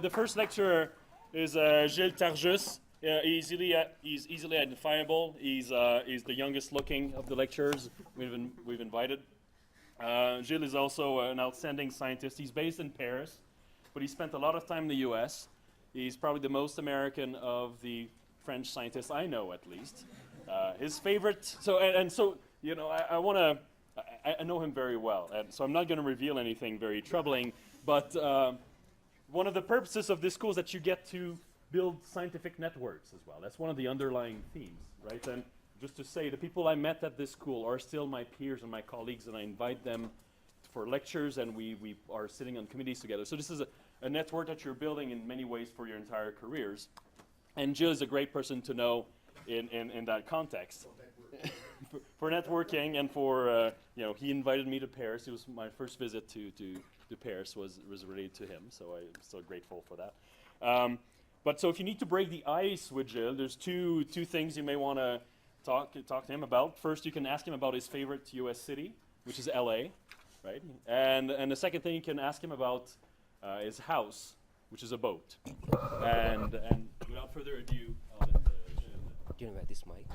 The first lecturer is Gilles Tarjus. He's easily identifiable. He's the youngest looking of the lecturers we've invited. Gilles is also an outstanding scientist. He's based in Paris, but he spent a lot of time in the US. He's probably the most American of the French scientists I know, at least. His favorite, so you know, I know him very well, and so I'm not going to reveal anything very troubling, but one of the purposes of this school is that you get to build scientific networks as well. That's one of the underlying themes, right? And just to say, the people I met at this school are still my peers and my colleagues, and I invite them for lectures, and we are sitting on committees together. So this is a network that you're building in many ways for your entire careers. And Jill is a great person to know in that context. For networking and for, you know, he invited me to Paris. It was my first visit to Paris was related to him, so I'm still grateful for that. But so if you need to break the ice with Jill, there's two things you may want to talk to him about. First, you can ask him about his favorite US city, which is LA, right? And the second thing you can ask him about his house, which is a boat. And without further ado, I'll let Do you know this mic?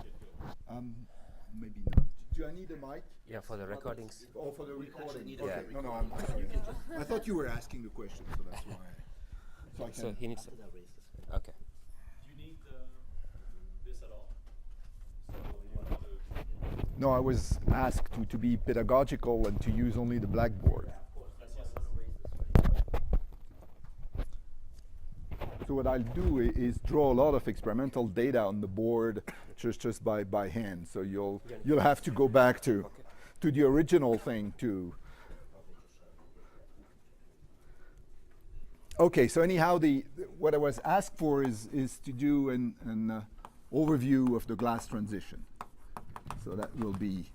Maybe not. Do I need a mic? Yeah, for the recordings. Oh, for the recording. Yeah. Okay. No, I'm sorry. I thought you were asking the question, so that's why. So I can. So he needs to. Okay. Do you need this at all? So you want to No, I was asked to be pedagogical and to use only the blackboard. So what I'll do is draw a lot of experimental data on the board just by hand. So you'll have to go back to the original thing too. Okay, so anyhow, what I was asked for is to do an overview of the glass transition. So that will be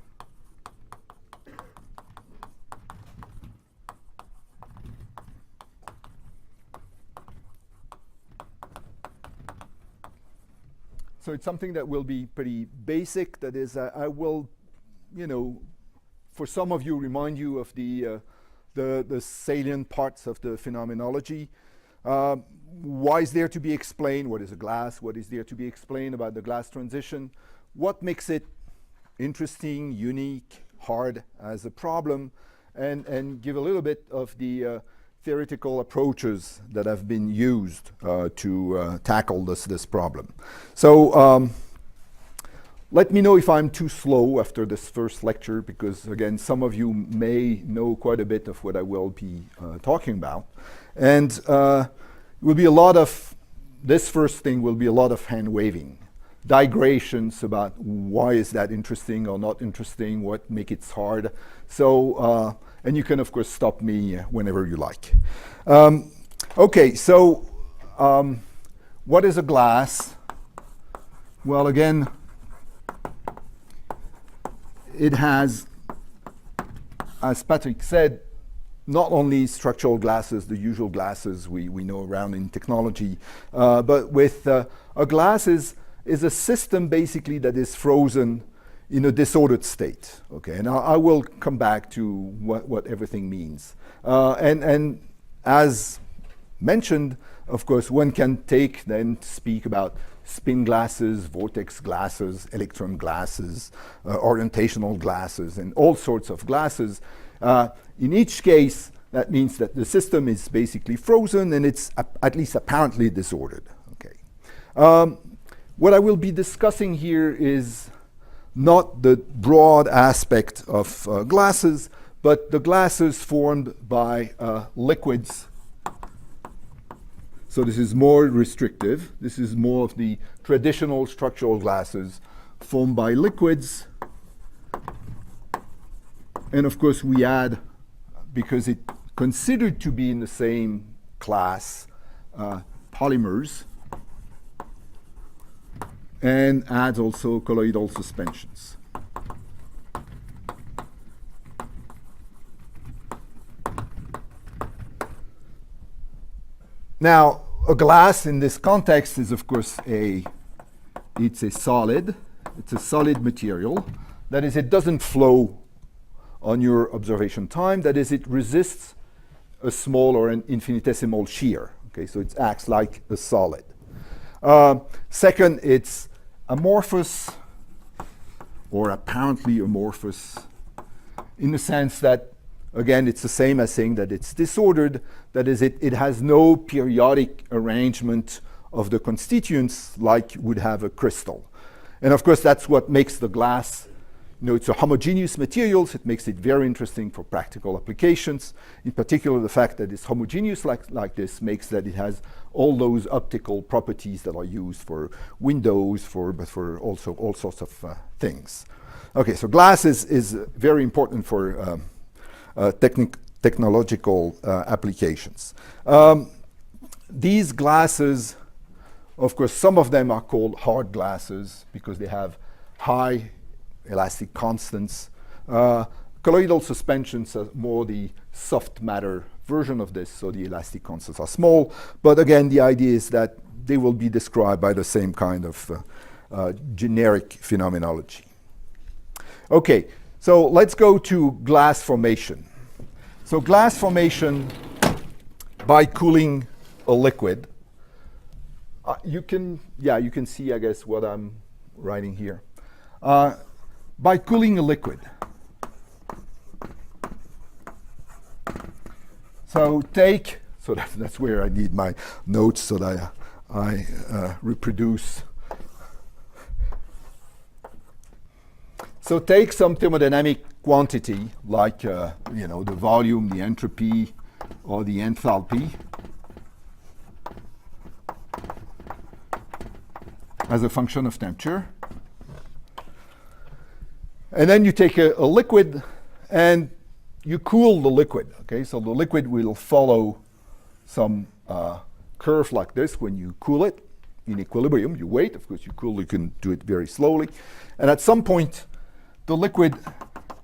so it's something that will be pretty basic. That is, I will, you know, for some of you, remind you of the salient parts of the phenomenology. Why is there to be explained? What is a glass? What is there to be explained about the glass transition? What makes it interesting, unique, hard as a problem? And give a little bit of the theoretical approaches that have been used to tackle this problem. So let me know if I'm too slow after this first lecture, because again, some of you may know quite a bit of what I will be talking about. And it will be a lot of, this first thing will be a lot of hand waving, digrations about why is that interesting or not interesting, what make it hard. So, and you can of course stop me whenever you like. Okay, so what is a glass? Well, again, it has, as Patrick said, not only structural glasses, the usual glasses we know around in technology, but with a glass is a system basically that is frozen in a disordered state. Okay, and I will come back to what everything means. And as mentioned, of course, one can speak about spin glasses, vortex glasses, electron glasses, orientational glasses, and all sorts of glasses. In each case, that means that the system is basically frozen and it's at least apparently disordered. Okay. What I will be discussing here is not the broad aspect of glasses, but the glasses formed by liquids. So this is more restrictive. This is more of the traditional structural glasses formed by liquids. And of course we add, because it's considered to be in the same class, polymers, and adds also colloidal suspensions. Now, a glass in this context is of course it's a solid material. That is, it doesn't flow on your observation time. That is, it resists a small or an infinitesimal shear. Okay, so it acts like a solid. Second, it's amorphous or apparently amorphous in the sense that, again, it's the same as saying that it's disordered. That is, it has no periodic arrangement of the constituents like you would have a crystal. And of course, that's what makes the glass, it's a homogeneous material. So it makes it very interesting for practical applications. In particular, the fact that it's homogeneous like this makes that it has all those optical properties that are used for windows, but for also all sorts of things. Okay, so glass is very important for technological applications. These glasses, of course, some of them are called hard glasses because they have high elastic constants. Colloidal suspensions are more the soft matter version of this, so the elastic constants are small. But again, the idea is that they will be described by the same kind of generic phenomenology. Okay, so let's go to glass formation. So glass formation by cooling a liquid. You can see, I guess, what I'm writing here. By cooling a liquid. So that's where I need my notes so that I reproduce. So take some thermodynamic quantity like the volume, the entropy, or the enthalpy as a function of temperature. And then you take a liquid and you cool the liquid. Okay, so the liquid will follow some curve like this when you cool it in equilibrium. You wait, of course, you cool, you can do it very slowly. And at some point, the liquid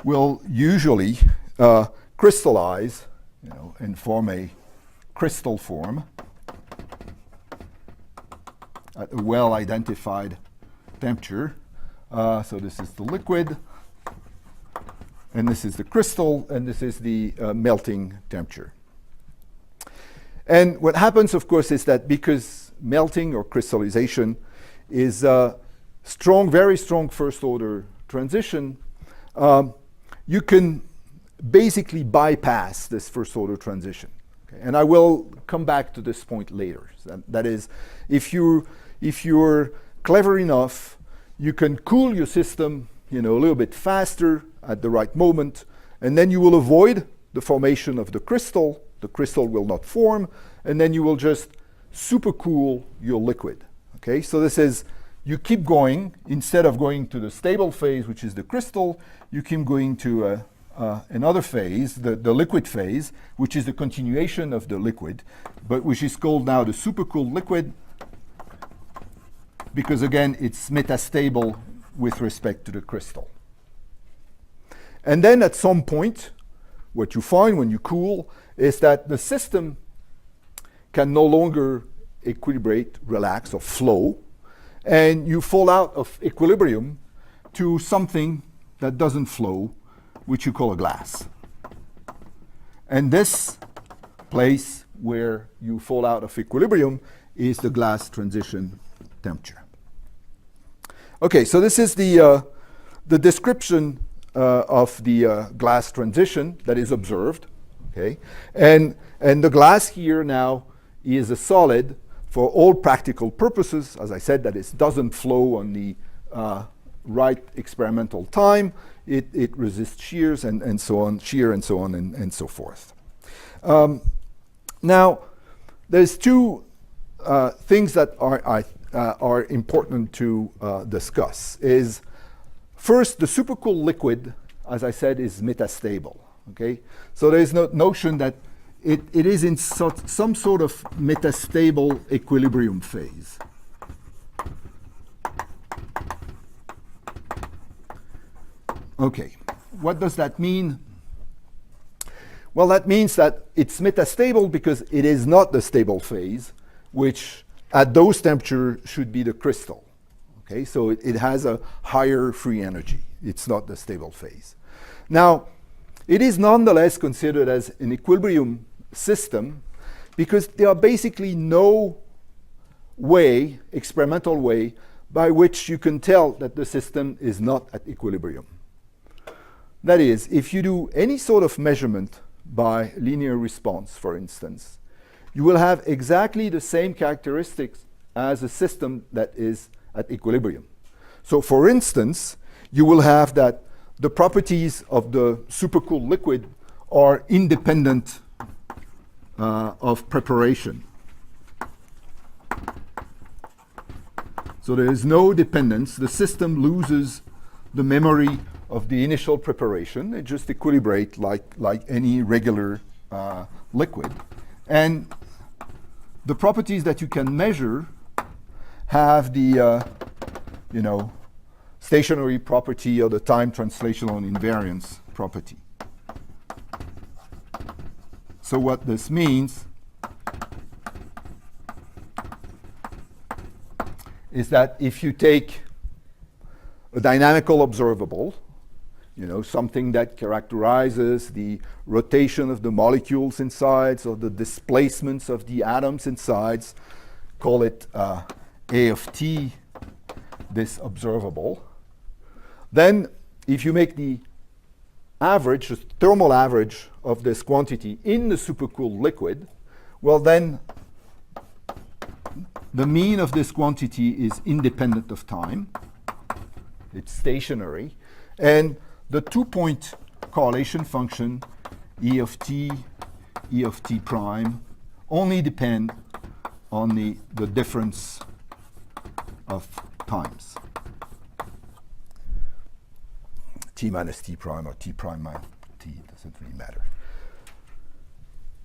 will usually crystallize, and form a crystal form at a well-identified temperature. So this is the liquid, and this is the crystal, and this is the melting temperature. And what happens, of course, is that because melting or crystallization is a very strong first-order transition, you can basically bypass this first-order transition. Okay? And I will come back to this point later. That is, if you're clever enough, you can cool your system, a little bit faster at the right moment, and then you will avoid the formation of the crystal. The crystal will not form, and then you will just supercool your liquid. Okay, so this is, you keep going. Instead of going to the stable phase, which is the crystal, you keep going to another phase, the liquid phase, which is the continuation of the liquid, but which is called now the supercooled liquid, because again, it's metastable with respect to the crystal. And then at some point, what you find when you cool is that the system can no longer equilibrate, relax, or flow, and you fall out of equilibrium to something that doesn't flow, which you call a glass. And this place where you fall out of equilibrium is the glass transition temperature. Okay, so this is the description of the glass transition that is observed. Okay, and the glass here now is a solid for all practical purposes. As I said, that it doesn't flow on the right experimental time. It resists shears and so on, and so forth. Now, there's two things that are important to discuss. Is first, the supercooled liquid, as I said, is metastable. Okay, so there is no notion that it is in some sort of metastable equilibrium phase. Okay, what does that mean? Well, that means that it's metastable because it is not the stable phase, which at those temperatures should be the crystal. Okay, so it has a higher free energy. It's not the stable phase. Now, it is nonetheless considered as an equilibrium system because there are basically no way, experimental way, by which you can tell that the system is not at equilibrium. That is, if you do any sort of measurement by linear response, for instance, you will have exactly the same characteristics as a system that is at equilibrium. So for instance, you will have that the properties of the supercooled liquid are independent of preparation. So there is no dependence. The system loses the memory of the initial preparation. It just equilibrates like any regular liquid. And the properties that you can measure have the stationary property or the time translational invariance property. So what this means is that if you take a dynamical observable, something that characterizes the rotation of the molecules inside or the displacements of the atoms inside, call it A of t, this observable. Then if you make the average, the thermal average of this quantity in the supercooled liquid, well then the mean of this quantity is independent of time. It's stationary. And the 2-point correlation function, E of t prime, only depend on the difference of times. T minus t prime or t prime minus t, doesn't really matter.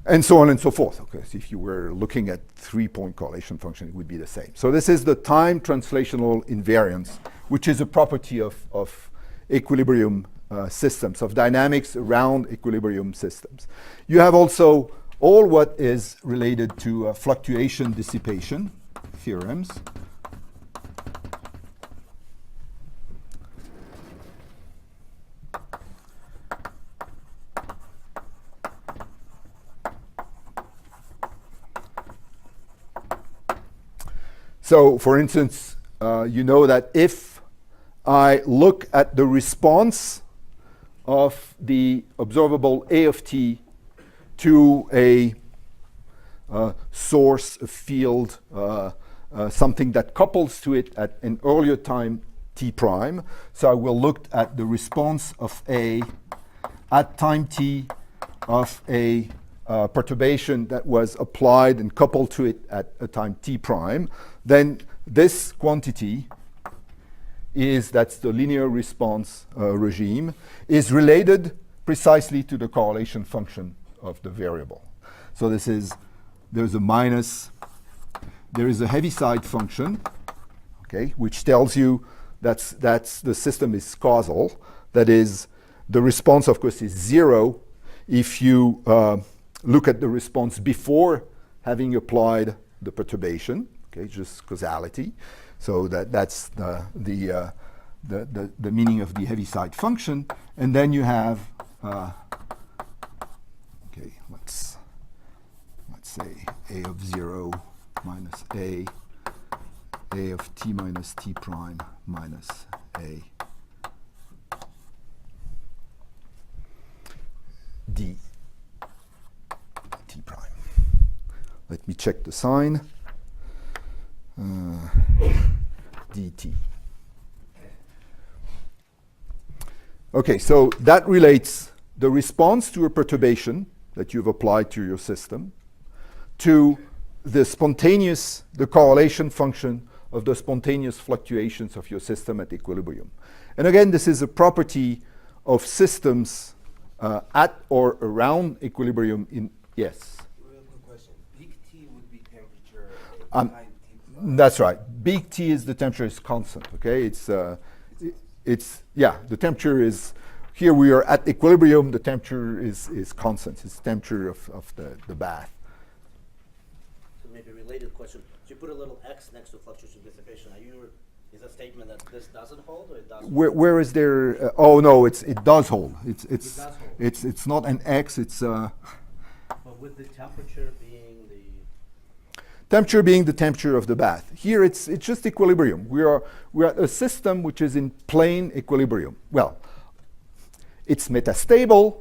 And so on and so forth. Okay, so if you were looking at 3-point correlation function, it would be the same. So this is the time translational invariance, which is a property of equilibrium systems, of dynamics around equilibrium systems. You have also all what is related to fluctuation dissipation theorems. So, for instance, you know that if I look at the response of the observable A of t to a source, a field, something that couples to it at an earlier time t prime. So I will look at the response of A at time t of a perturbation that was applied and coupled to it at a time t prime. Then this quantity that's the linear response regime, is related precisely to the correlation function of the variable. So there's a minus, there is a Heaviside function, okay, which tells you that's the system is causal. That is, the response, of course, is 0 if you look at the response before having applied the perturbation. Okay, just causality. So that's the meaning of the Heaviside function. And then you have, okay, let's say A of 0 minus A of t minus t prime minus A d t prime. Let me check the sign. dt. Okay, so that relates the response to a perturbation that you've applied to your system to the correlation function of the spontaneous fluctuations of your system at equilibrium. And again, this is a property of systems at or around equilibrium in, yes? Real quick question. Big T would be temperature at time t prime. That's right. Big T is the temperature is constant, okay? The temperature is, here we are at equilibrium, the temperature is constant. It's the temperature of the bath. So maybe a related question. So you put a little x next to fluctuation dissipation. Is a statement that this doesn't hold or it does hold? Where is there, oh no, it does hold. It does hold. It's not an X, it's But with the temperature being the Temperature being the temperature of the bath. Here it's just equilibrium. We're at a system which is in plane equilibrium. Well, it's metastable,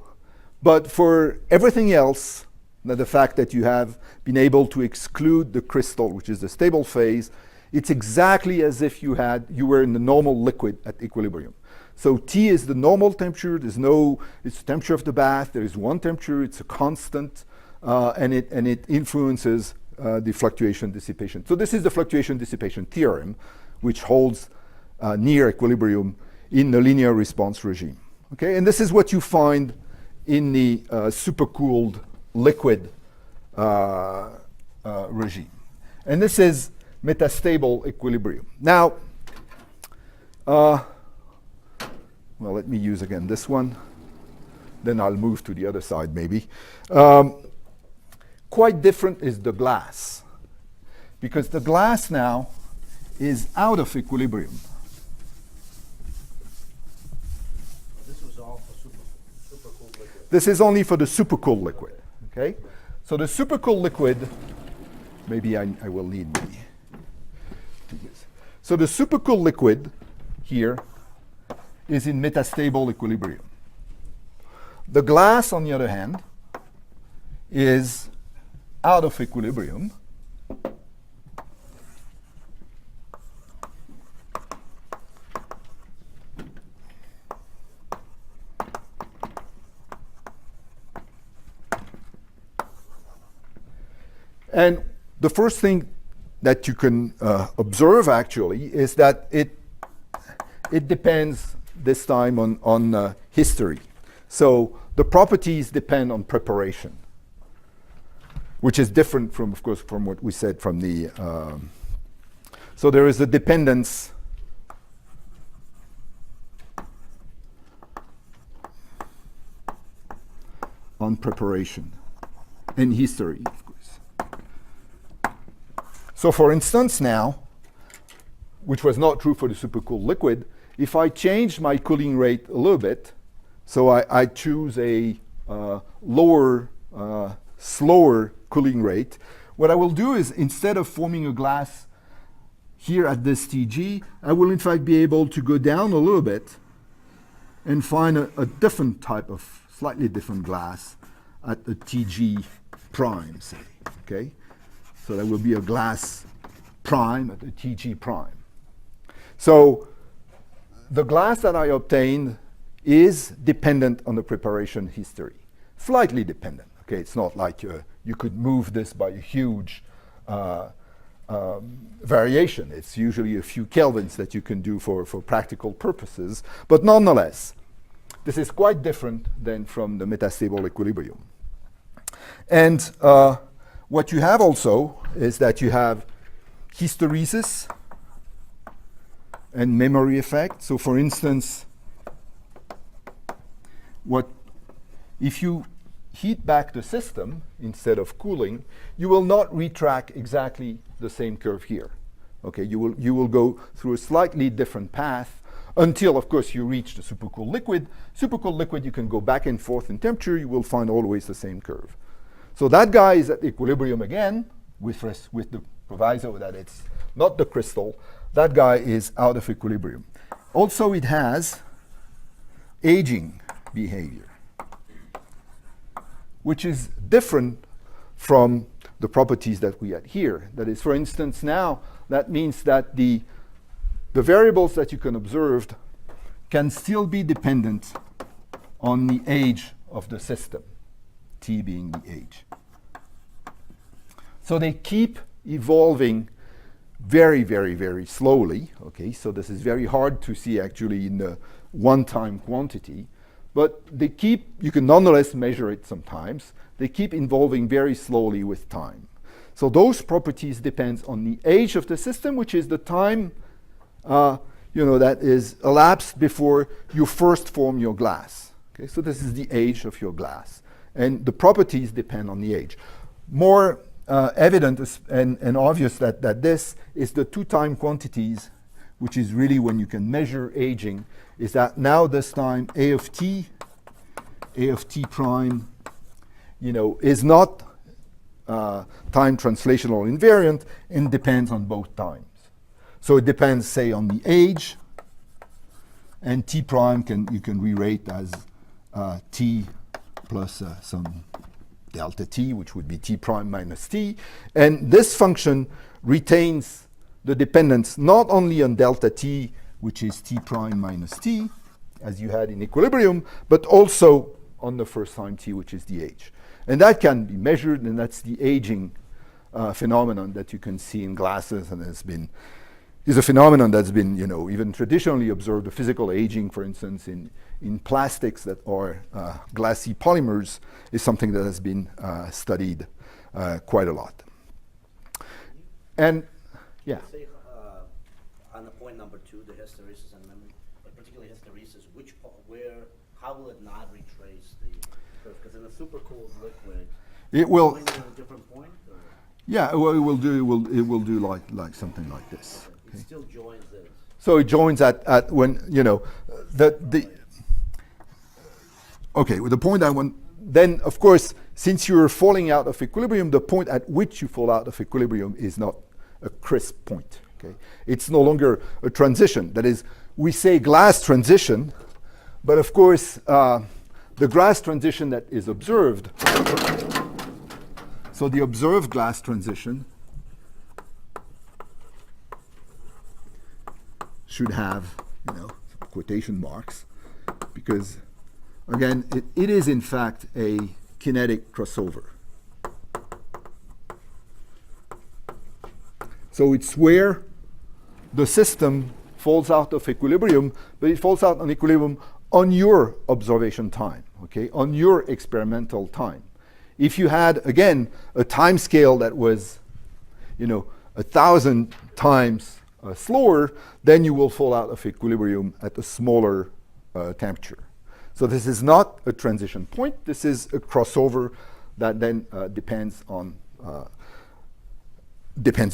but for everything else, the fact that you have been able to exclude the crystal, which is the stable phase, it's exactly as if you were in the normal liquid at equilibrium. So T is the normal temperature. It's the temperature of the bath. There is one temperature. It's a constant, and it influences the fluctuation dissipation. So this is the fluctuation dissipation theorem, which holds near equilibrium in the linear response regime. Okay, and this is what you find in the supercooled liquid regime. And this is metastable equilibrium. Now, well, let me use again this one. Then I'll move to the other side maybe. Quite different is the glass, because the glass now is out of equilibrium. this was all for supercooled liquid. This is only for the supercooled liquid. Okay, so the supercooled liquid, maybe I will need maybe. So the supercooled liquid here is in metastable equilibrium. The glass, on the other hand, is out of equilibrium. And the first thing that you can observe actually is that it depends this time on history. So the properties depend on preparation, which is different from, of course, from what we said from the. So there is a dependence on preparation and history, of course. So for instance now, which was not true for the supercooled liquid, if I change my cooling rate a little bit, so I choose a lower, slower cooling rate, what I will do is, instead of forming a glass here at this TG, I will in fact be able to go down a little bit and find a different type of, slightly different glass at the TG prime, say, okay? So there will be a glass prime at the TG prime. So the glass that I obtained is dependent on the preparation history, slightly dependent. Okay, it's not like you could move this by a huge variation. It's usually a few kelvins that you can do for practical purposes. But nonetheless, this is quite different than from the metastable equilibrium. And what you have also is that you have hysteresis and memory effect. So for instance, if you heat back the system instead of cooling, you will not retrack exactly the same curve here. Okay, you will go through a slightly different path until, of course, you reach the supercooled liquid. Supercooled liquid, you can go back and forth in temperature, you will find always the same curve. So that guy is at equilibrium again, with the proviso that it's not the crystal. That guy is out of equilibrium. Also, it has aging behavior, which is different from the properties that we had here. That is, for instance, now that means that the variables that you can observe can still be dependent on the age of the system, T being the age. So they keep evolving very, very, very slowly. Okay, so this is very hard to see actually in the one-time quantity. But you can nonetheless measure it sometimes. They keep evolving very slowly with time. So those properties depend on the age of the system, which is the time that is elapsed before you first form your glass. Okay, so this is the age of your glass. And the properties depend on the age. More evident and obvious that this is the two-time quantities, which is really when you can measure aging, is that now this time A of t prime is not time translational invariant and depends on both times. So it depends, say, on the age, and t prime you can rewrite as t plus some delta t, which would be t prime minus t. And this function retains the dependence not only on delta t, which is t prime minus t, as you had in equilibrium, but also on the first time t, which is the age. And that can be measured, and that's the aging phenomenon that you can see in glasses, and is a phenomenon that's been, even traditionally observed. The physical aging, for instance, in plastics that are glassy polymers is something that has been studied quite a lot. And, yeah. Say, on the point number 2, the hysteresis and memory, particularly hysteresis, how will it not retrace the curve? Because in a supercooled liquid, it will. at a different point. Or? Yeah, well, it will do like something like this. It still joins it. So it joins at when okay. Well, the point I want then, of course, since you're falling out of equilibrium, the point at which you fall out of equilibrium is not a crisp point. Okay, it's no longer a transition. That is, we say glass transition, but of course, the glass transition that is observed. So the observed glass transition should have, quotation marks, because again, it is in fact a kinetic crossover. So it's where the system falls out of equilibrium, but it falls out of equilibrium on your observation time, okay, on your experimental time. If you had, again, a time scale that was, 1,000 times slower, then you will fall out of equilibrium at a smaller temperature. So this is not a transition point. This is a crossover that then depends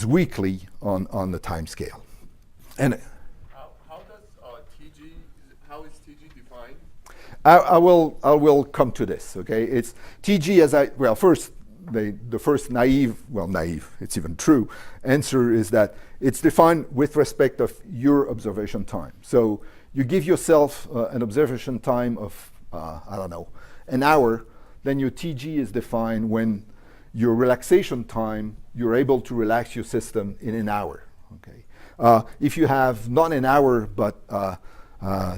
weakly on the time scale. And how is TG defined? I will come to this. Okay, it's TG first. The first naive, it's even true, answer is that it's defined with respect of your observation time. So you give yourself an observation time of, an hour, then your TG is defined when your relaxation time, you're able to relax your system in an hour. Okay. If you have not an hour, but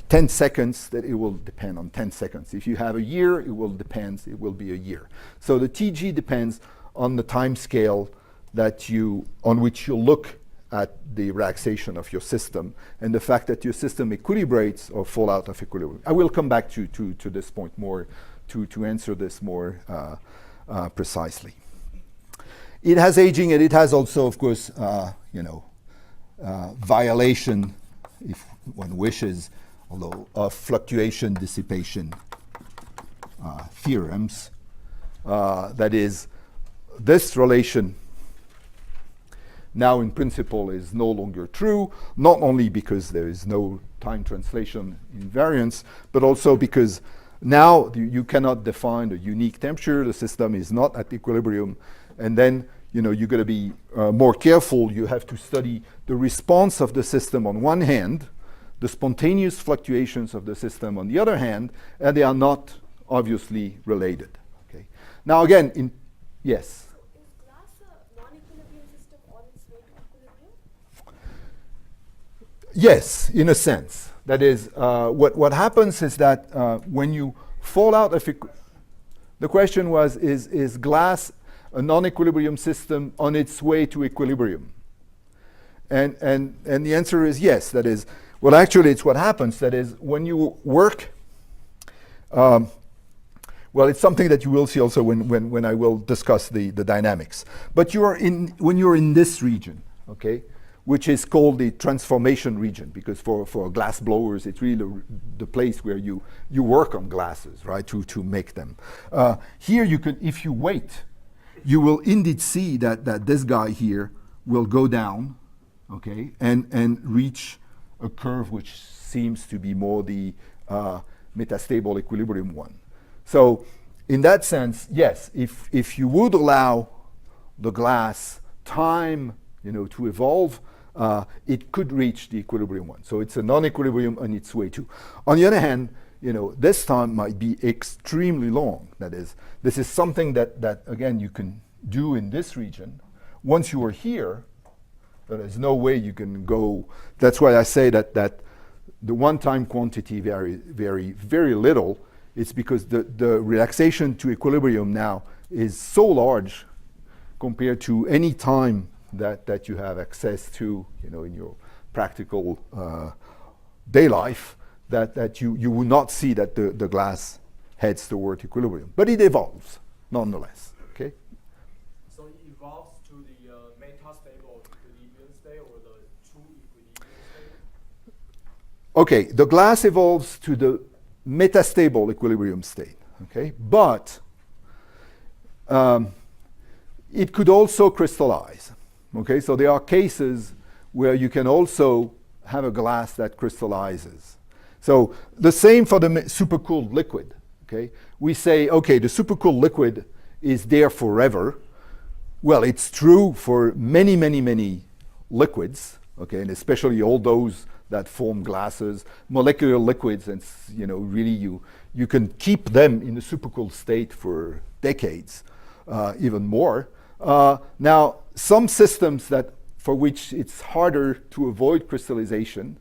10 seconds, that it will depend on 10 seconds. If you have a year, it will be a year. So the TG depends on the time scale on which you look at the relaxation of your system and the fact that your system equilibrates or fall out of equilibrium. I will come back to this point more to answer this more precisely. It has aging, and it has also, of course, violation, if one wishes, although of fluctuation, dissipation theorems. That is, this relation now in principle is no longer true, not only because there is no time translation invariance, but also because now you cannot define a unique temperature. The system is not at equilibrium, and then you're going to be more careful. You have to study the response of the system on one hand, the spontaneous fluctuations of the system on the other hand, and they are not obviously related. Okay. Now again, yes. So is glass a non-equilibrium system on its way to equilibrium? Yes, in a sense. That is, what happens is that when you fall out of the question was, is glass a non-equilibrium system on its way to equilibrium? And the answer is yes. That is, well, actually, it's what happens. That is, when you work, it's something that you will see also when I will discuss the dynamics. But when you're in this region, okay, which is called the transformation region, because for glass blowers, it's really the place where you work on glasses, right, to make them. Here you can, if you wait, you will indeed see that this guy here will go down, okay, and reach a curve which seems to be more the metastable equilibrium one. So in that sense, yes, if you would allow the glass time, to evolve, it could reach the equilibrium one. So it's a non-equilibrium on its way too. On the other hand, this time might be extremely long. That is, this is something that again, you can do in this region. Once you are here, there is no way you can go. That's why I say that the one-time quantity very little. It's because the relaxation to equilibrium now is so large compared to any time that you have access to, in your practical day life, that you will not see that the glass heads toward equilibrium. But it evolves, nonetheless, okay? So it evolves to the metastable equilibrium state or the true equilibrium state? Okay, the glass evolves to the metastable equilibrium state, okay? But it could also crystallize, okay? So there are cases where you can also have a glass that crystallizes. So the same for the supercooled liquid, okay? We say, okay, the supercooled liquid is there forever. Well, it's true for many, many, many liquids, okay, and especially all those that form glasses, molecular liquids, and really you can keep them in the supercooled state for decades, even more. Now, some systems for which it's harder to avoid crystallization,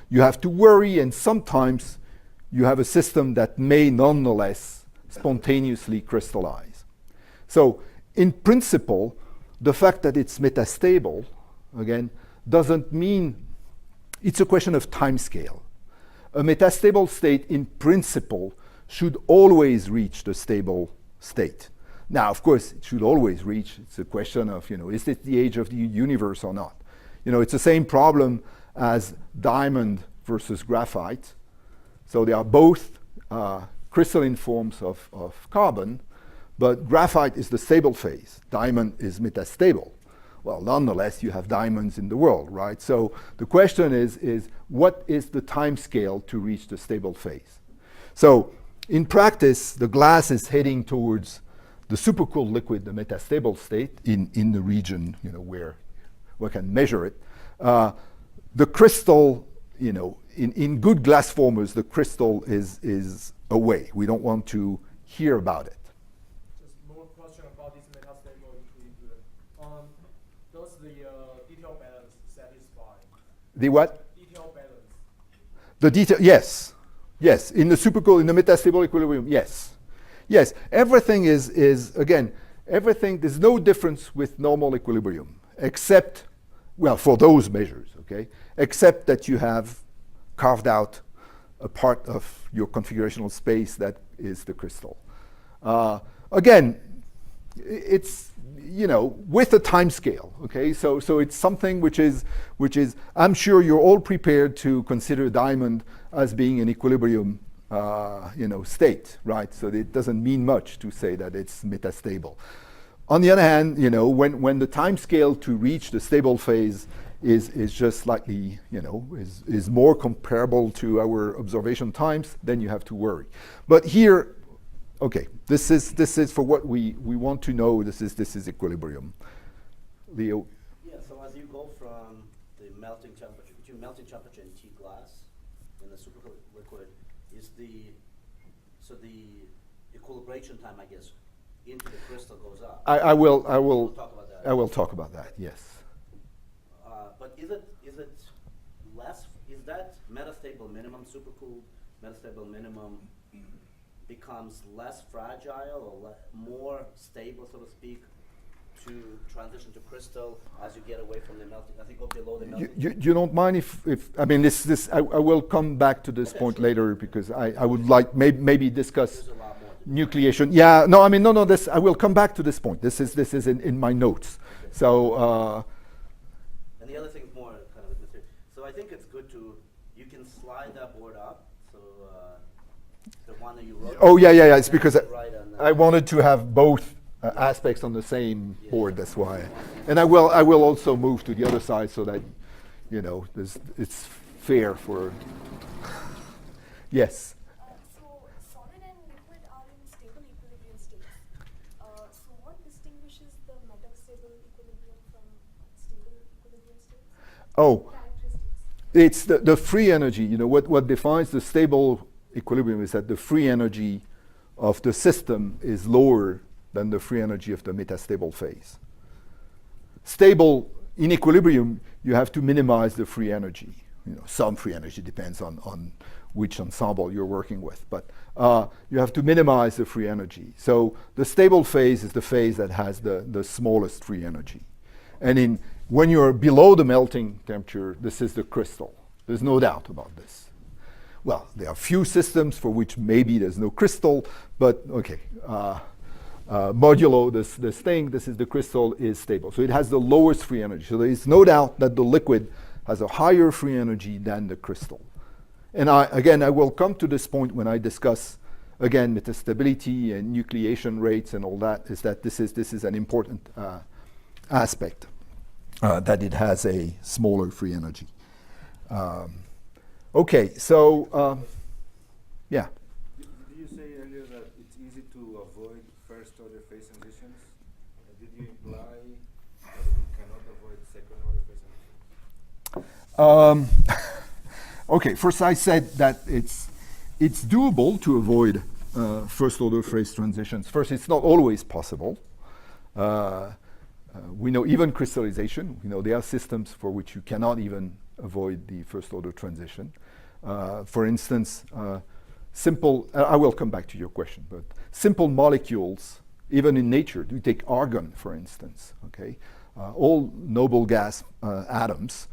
you have to worry, and sometimes you have a system that may nonetheless spontaneously crystallize. So, in principle, the fact that it's metastable, again, doesn't mean it's a question of time scale. A metastable state, in principle, should always reach the stable state. Now, of course, it should always reach. It's a question of, is it the age of the universe or not? It's the same problem as diamond versus graphite. So they are both crystalline forms of carbon, but graphite is the stable phase. Diamond is metastable. Well, nonetheless, you have diamonds in the world, right? So the question is what is the time scale to reach the stable phase? So in practice, the glass is heading towards the supercooled liquid, the metastable state, in the region where we can measure it. The crystal, in good glass formers, the crystal is away. We don't want to hear about it. Just more question about this metastable equilibrium. Does the detail balance satisfy? The what? Detail balance. The detail, yes. Yes, in the supercooled, in the metastable equilibrium, yes. Yes, everything is again, everything, there's no difference with normal equilibrium, except, well, for those measures, okay? Except that you have carved out a part of your configurational space that is the crystal. Again, it's, with a time scale, okay? So it's something which is, I'm sure you're all prepared to consider diamond as being an equilibrium state, right? So it doesn't mean much to say that it's metastable. On the other hand, when the time scale to reach the stable phase is just slightly, is more comparable to our observation times, then you have to worry. But here, okay, this is for what we want to know. This is equilibrium. Leo. Yeah. So as you go from the melting temperature between melting temperature and T glass in the supercooled liquid, is the equilibration time, I guess, into the crystal goes up. I will We'll talk about that. I will talk about that. Yes. But is it less? Is that metastable minimum supercooled metastable minimum becomes less fragile or more stable, so to speak, to transition to crystal as you get away from the melting? As you go below the melting. You don't mind if I mean this I will come back to this point later because I would like maybe discuss There's a lot more. nucleation. Yeah, no, I mean no. This I will come back to this point. This is in my notes. Okay. So. And the other thing is more kind of administrative. So I think it's good you can slide that board up. So the one that you wrote. Oh yeah. It's because Right on I wanted to have both aspects on the same board. That's why, and I will also move to the other side so that it's fair for. Yes. So solid and liquid are in stable Oh, Characteristics. it's the free energy. You know, what defines the stable equilibrium is that the free energy of the system is lower than the free energy of the metastable phase. Stable in equilibrium, you have to minimize the free energy. You know, some free energy depends on which ensemble you're working with, but you have to minimize the free energy. So the stable phase is the phase that has the smallest free energy. And when you're below the melting temperature, this is the crystal. There's no doubt about this. Well, there are few systems for which maybe there's no crystal, but okay. Modulo this thing, this is the crystal, is stable. So it has the lowest free energy. So there is no doubt that the liquid has a higher free energy than the crystal. And I will come to this point when I discuss, again, metastability and nucleation rates and all that, is that this is an important aspect, that it has a smaller free energy. Okay, so, yeah. Did you say earlier that it's easy to avoid first-order phase transitions? Did you imply that we cannot avoid second-order phase transitions? Okay, first I said that it's doable to avoid first-order phase transitions. First, it's not always possible. We know even crystallization, there are systems for which you cannot even avoid the first-order transition. For instance, I will come back to your question, but simple molecules, even in nature, you take argon, for instance, okay? All noble gas atoms,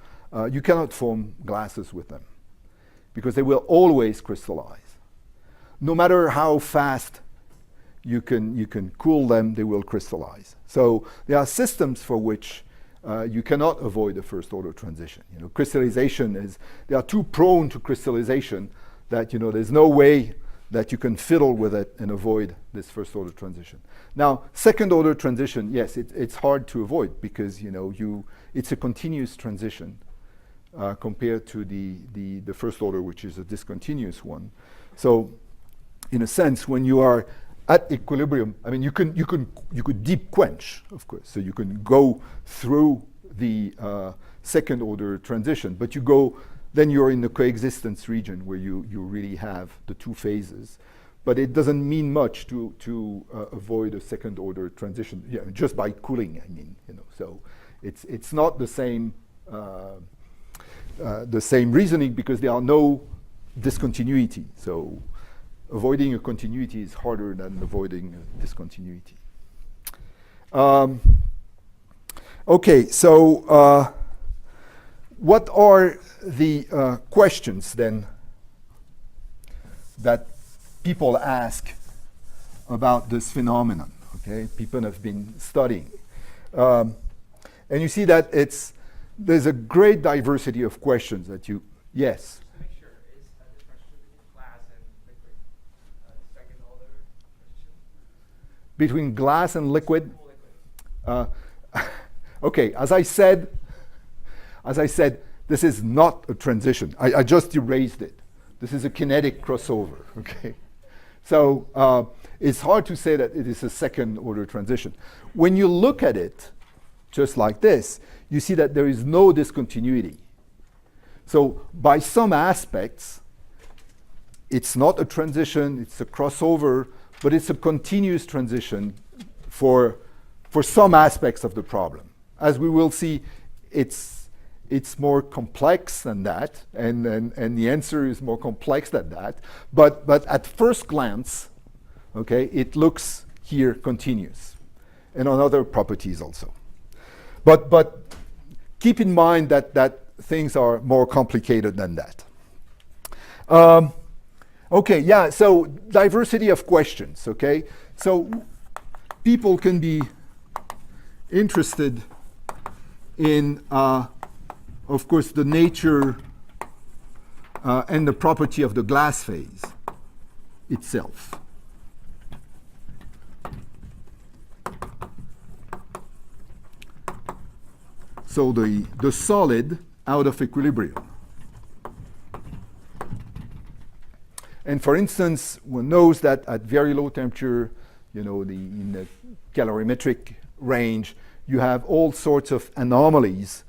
you cannot form glasses with them because they will always crystallize. No matter how fast you can cool them, they will crystallize. So there are systems for which you cannot avoid a first-order transition. Crystallization they are too prone to crystallization that there's no way that you can fiddle with it and avoid this first-order transition. Now, second-order transition, yes, it's hard to avoid because it's a continuous transition compared to the first order, which is a discontinuous one. So, in a sense, when you are at equilibrium, I mean, you could deep quench, of course. So you can go through the second order transition, but then you're in the coexistence region where you really have the two phases. But it doesn't mean much to avoid a second order transition, just by cooling. I mean, so it's not the same reasoning because there are no discontinuity. So avoiding a continuity is harder than avoiding a discontinuity. Okay, so what are the questions then that people ask about this phenomenon? Okay, people have been studying, and you see that there's a great diversity of questions that you. Yes. Just to make sure, is a difference between glass and liquid second order transition? Between glass and liquid. Liquid. Okay, as I said, this is not a transition. I just erased it. This is a kinetic crossover, okay? So it's hard to say that it is a second order transition. When you look at it, just like this, you see that there is no discontinuity. So by some aspects, it's not a transition, it's a crossover, but it's a continuous transition for some aspects of the problem. As we will see, it's more complex than that, and the answer is more complex than that. But at first glance, okay, it looks here continuous, and on other properties also. But keep in mind that things are more complicated than that. Okay, yeah. So diversity of questions. Okay, so people can be interested in, of course, the nature and the property of the glass phase itself. So the solid out of equilibrium. And for instance, one knows that at very low temperature, in the calorimetric range, you have all sorts of anomalies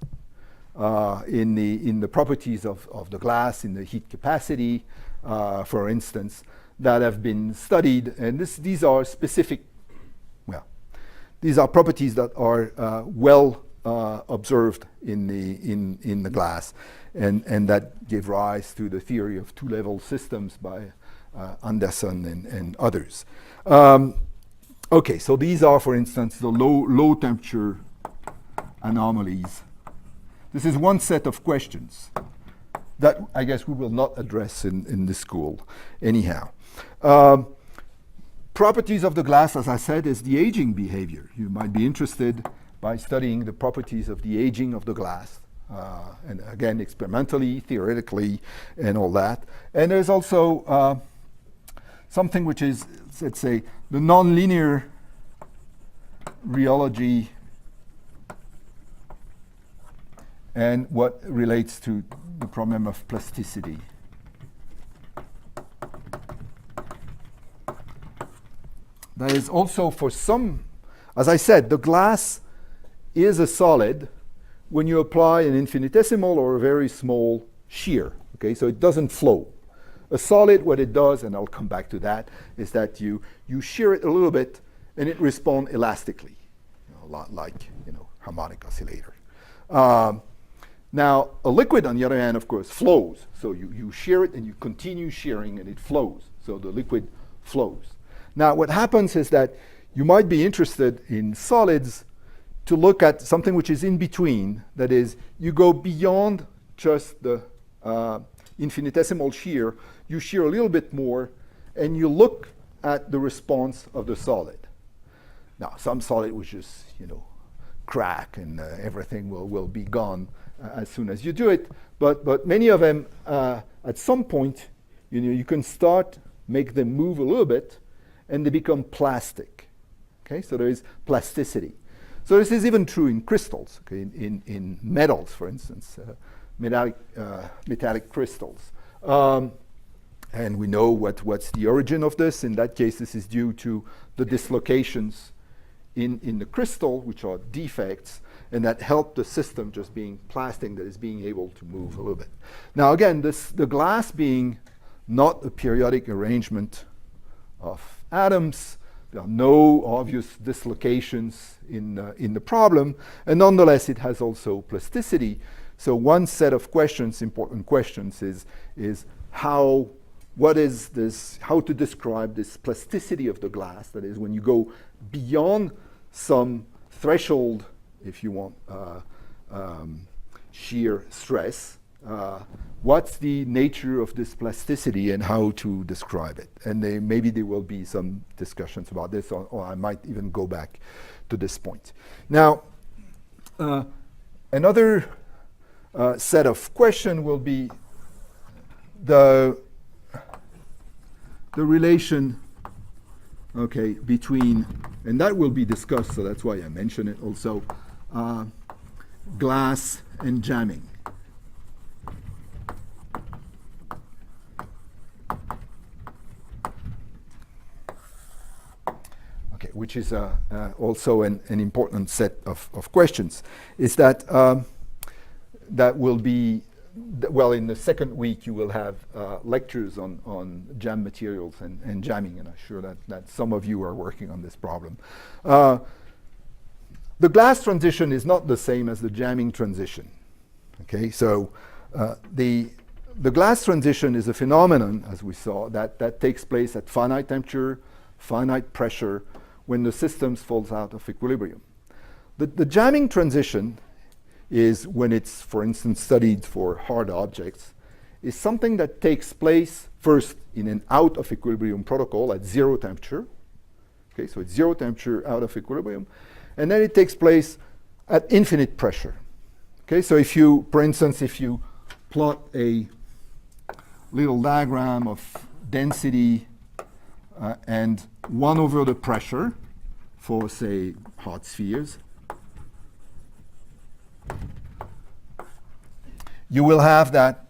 in the properties of the glass, in the heat capacity, for instance, that have been studied. And these are specific, well, these are properties that are well observed in the glass, and that gave rise to the theory of two-level systems by Anderson and others. Okay, so these are, for instance, the low temperature anomalies. This is one set of questions that I guess we will not address in this school anyhow. Properties of the glass, as I said, is the aging behavior. You might be interested by studying the properties of the aging of the glass, and again, experimentally, theoretically, and all that. And there's also something which is, let's say, the nonlinear rheology and what relates to the problem of plasticity. That is also for some, as I said, the glass is a solid when you apply an infinitesimal or a very small shear. Okay, so it doesn't flow. A solid, what it does, and I'll come back to that, is that you shear it a little bit and it responds elastically, a lot like harmonic oscillator. Now, a liquid, on the other hand, of course, flows. So you shear it and you continue shearing and it flows. So the liquid flows. Now, what happens is that you might be interested in solids to look at something which is in between. That is, you go beyond just the infinitesimal shear. You shear a little bit more, and you look at the response of the solid. Now, some solid will just, crack, and everything will be gone as soon as you do it. But many of them, at some point, you can start make them move a little bit, and they become plastic. Okay, so there is plasticity. So this is even true in crystals. Okay, in metals, for instance, metallic crystals. And we know what's the origin of this. In that case, this is due to the dislocations in the crystal, which are defects, and that help the system just being plastic that is being able to move a little bit. Now again, the glass being not a periodic arrangement of atoms, there are no obvious dislocations in the problem, and nonetheless it has also plasticity. So one set of questions, important questions, is how to describe this plasticity of the glass. That is, when you go beyond some threshold, if you want, shear stress, what's the nature of this plasticity and how to describe it? And maybe there will be some discussions about this, or I might even go back to this point. Now, another set of question will be the relation, okay, between, and that will be discussed, so that's why I mention it also, glass and jamming. Okay, which is also an important set of questions. Is that that will be, well, in the second week you will have lectures on jam materials and jamming, and I'm sure that some of you are working on this problem. The glass transition is not the same as the jamming transition. Okay, so the glass transition is a phenomenon, as we saw, that takes place at finite temperature, finite pressure, when the systems falls out of equilibrium. The jamming transition is when it's, for instance, studied for hard objects, is something that takes place first in an out of equilibrium protocol at 0 temperature. Okay, so it's 0 temperature out of equilibrium, and then it takes place at infinite pressure. Okay, so if you, for instance, if you plot a little diagram of density and 1 over the pressure for, say, hot spheres, you will have that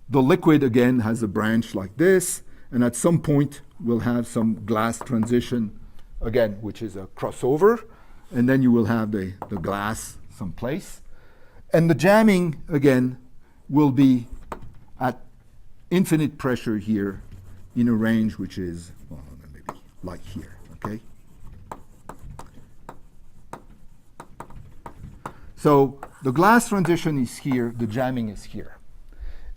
the liquid again has a branch like this, and at some point we'll have some glass transition again, which is a crossover, and then you will have the glass someplace. And the jamming, again, will be at infinite pressure here in a range which is, well, maybe like here, okay? So the glass transition is here, the jamming is here.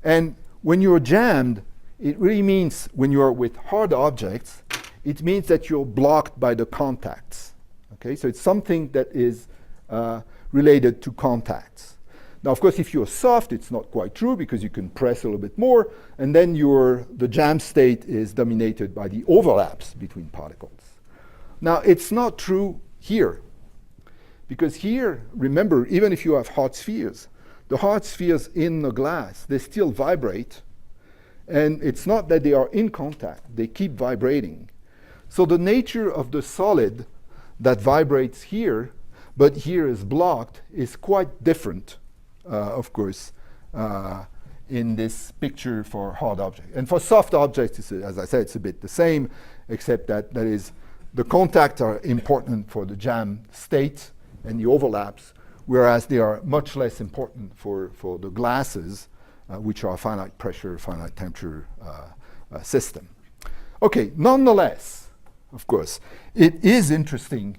And when you're jammed, it really means when you're with hard objects, it means that you're blocked by the contacts, okay? So it's something that is related to contacts. Now, of course, if you're soft, it's not quite true because you can press a little bit more, and then the jam state is dominated by the overlaps between particles. Now, it's not true here, because here, remember, even if you have hard spheres, the hard spheres in the glass, they still vibrate, and it's not that they are in contact, they keep vibrating. So the nature of the solid that vibrates here, but here is blocked, is quite different, of course, in this picture for hard objects. And for soft objects, as I said, it's a bit the same, except that the contacts are important for the jam state and the overlaps, whereas they are much less important for the glasses, which are finite pressure, finite temperature system. Okay, nonetheless, of course, it is interesting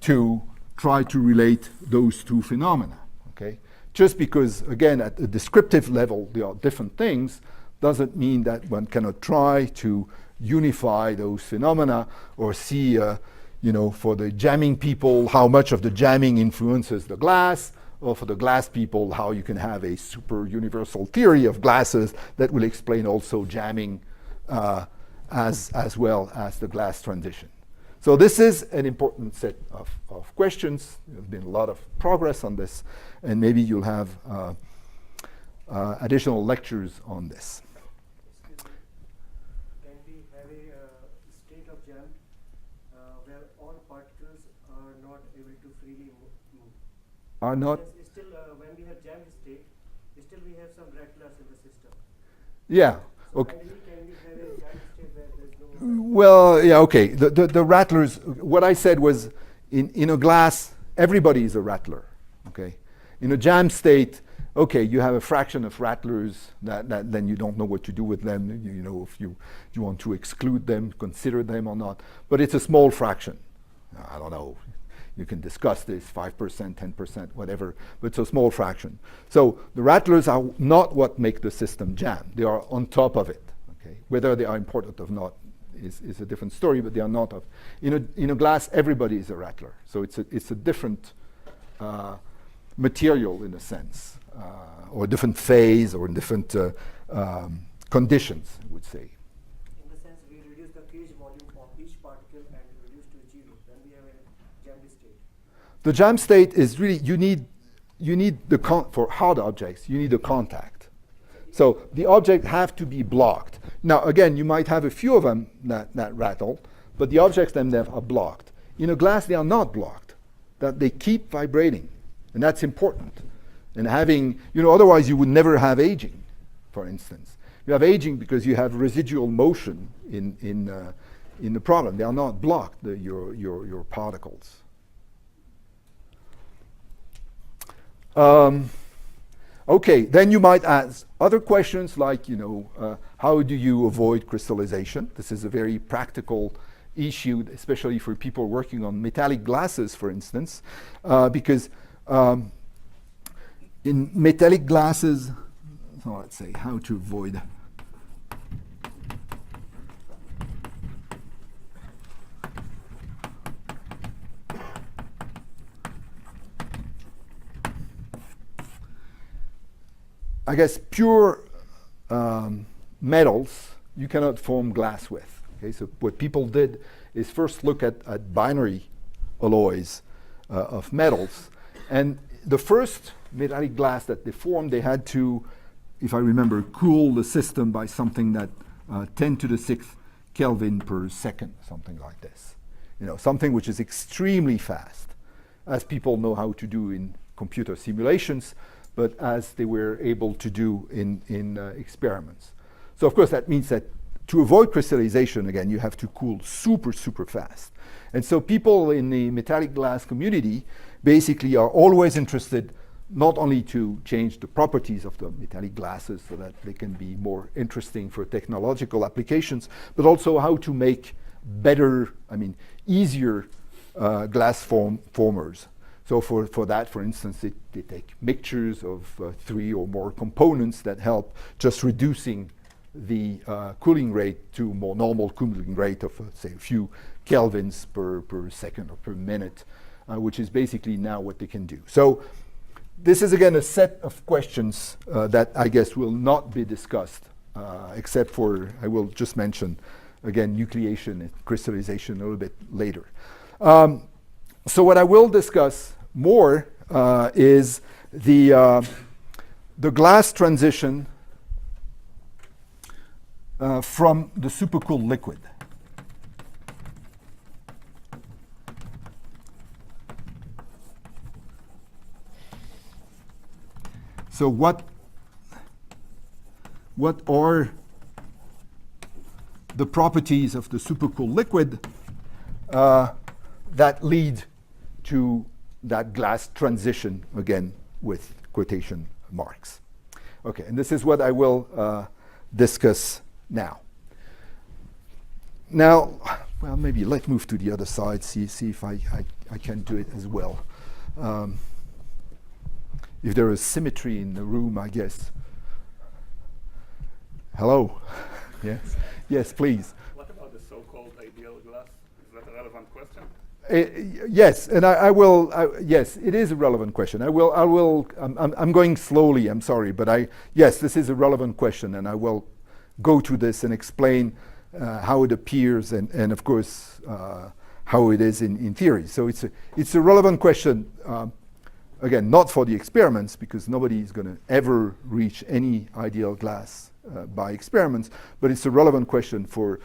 to try to relate those two phenomena, okay? Just because, again, at a descriptive level, they are different things, doesn't mean that one cannot try to unify those phenomena or see, for the jamming people, how much of the jamming influences the glass, or for the glass people, how you can have a super universal theory of glasses that will explain also jamming as well as the glass transition. So this is an important set of questions. There's been a lot of progress on this, and maybe you'll have additional lectures on this. Can we have a state of jam where all particles are not able to freely move? Are not? Still, when we have jammed state, still we have some rattlers in the system. Yeah. So Okay. can we have a jammed state where there's no... Well, yeah, okay. The rattlers, what I said was in a glass, everybody is a rattler, okay? In a jam state, okay, you have a fraction of rattlers that then you don't know what to do with them, if you want to exclude them, consider them or not, but it's a small fraction. I don't know, you can discuss this, 5%, 10%, whatever, but it's a small fraction. So the rattlers are not what make the system jam. They are on top of it, okay? Whether they are important or not is a different story, but they are not of. In a glass, everybody is a rattler. So it's a different material in a sense, or a different phase, or in different conditions, I would say. In the sense we reduce the cage volume of each particle and reduce to zero, then we have a jammed state. The jam state is really, you need for hard objects, you need a contact. So the object have to be blocked. Now, again, you might have a few of them that rattle, but the objects themselves are blocked. In a glass, they are not blocked. That they keep vibrating, and that's important. And having, otherwise you would never have aging, for instance. You have aging because you have residual motion in the problem. They are not blocked, your particles. Okay, then you might ask other questions like, how do you avoid crystallization? This is a very practical issue, especially for people working on metallic glasses, for instance, because in metallic glasses, so let's say how to avoid. I guess pure metals you cannot form glass with. Okay, so what people did is first look at binary alloys of metals, and the first metallic glass that they formed, they had to, if I remember, cool the system by something that 10 to the 6th Kelvin per second, something like this. Something which is extremely fast, as people know how to do in computer simulations, but as they were able to do in experiments. So of course that means that to avoid crystallization, again, you have to cool super, super fast. And so people in the metallic glass community basically are always interested not only to change the properties of the metallic glasses so that they can be more interesting for technological applications, but also how to make better, easier glass formers. So for that, for instance, they take mixtures of 3 or more components that help just reducing the cooling rate to more normal cooling rate of, say, a few kelvins per second or per minute, which is basically now what they can do. So this is, again, a set of questions that I guess will not be discussed, except for, I will just mention, again, nucleation and crystallization a little bit later. So what I will discuss more is the glass transition from the supercooled liquid. So what are the properties of the supercooled liquid that lead to that glass transition, again, with quotation marks? Okay, and this is what I will discuss now. Now, well, maybe let's move to the other side, see if I can do it as well. If there is symmetry in the room, I guess. Hello? Yes? Yes, please. What about the so-called ideal glass? Is that a relevant question? Yes, and I will. Yes, it is a relevant question. I'm going slowly. I'm sorry, but yes, this is a relevant question, and I will go to this and explain how it appears, and of course how it is in theory. So it's a relevant question. Again, not for the experiments, because nobody is going to ever reach any ideal glass by experiments, but it's a relevant question for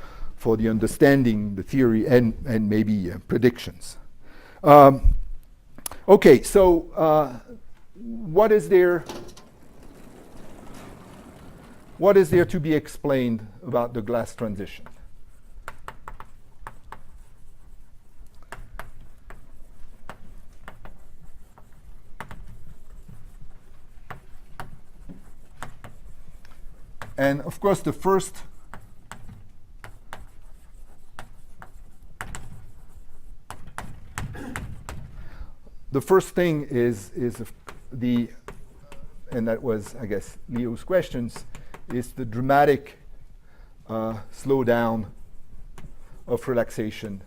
the understanding, the theory, and maybe predictions. Okay, so what is there to be explained about the glass transition? And of course, the first thing is and that was, I guess, Leo's questions, is the dramatic slowdown of relaxation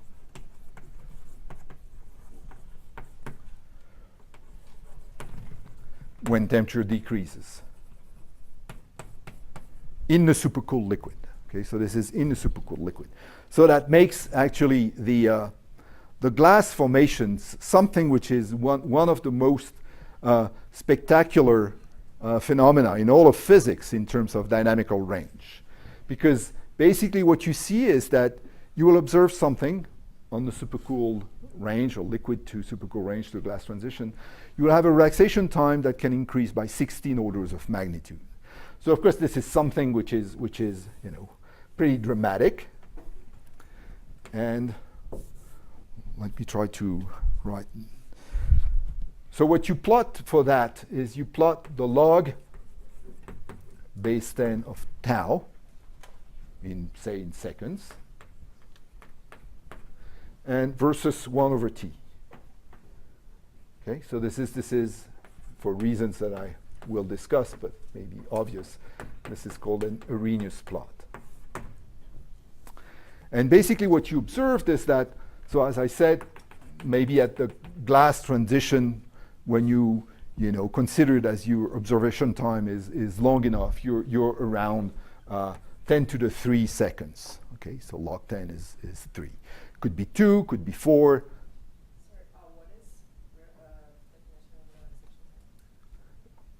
when temperature decreases in the supercooled liquid. Okay, so this is in the supercooled liquid. So that makes actually the glass formations something which is one of the most spectacular phenomena in all of physics in terms of dynamical range. Because basically what you see is that you will observe something on the supercooled range, or liquid to supercooled range to glass transition. You will have a relaxation time that can increase by 16 orders of magnitude. So of course this is something which is pretty dramatic. And let me try to write. So what you plot for that is you plot the log base 10 of tau in seconds, and versus 1 over t. Okay, so this is for reasons that I will discuss, but maybe obvious. This is called an Arrhenius plot. And basically what you observed is that, so as I said, maybe at the glass transition, when you considered as your observation time is long enough, you're around 10 to the 3 seconds. Okay, so log 10 is 3. Could be 2, could be 4. What is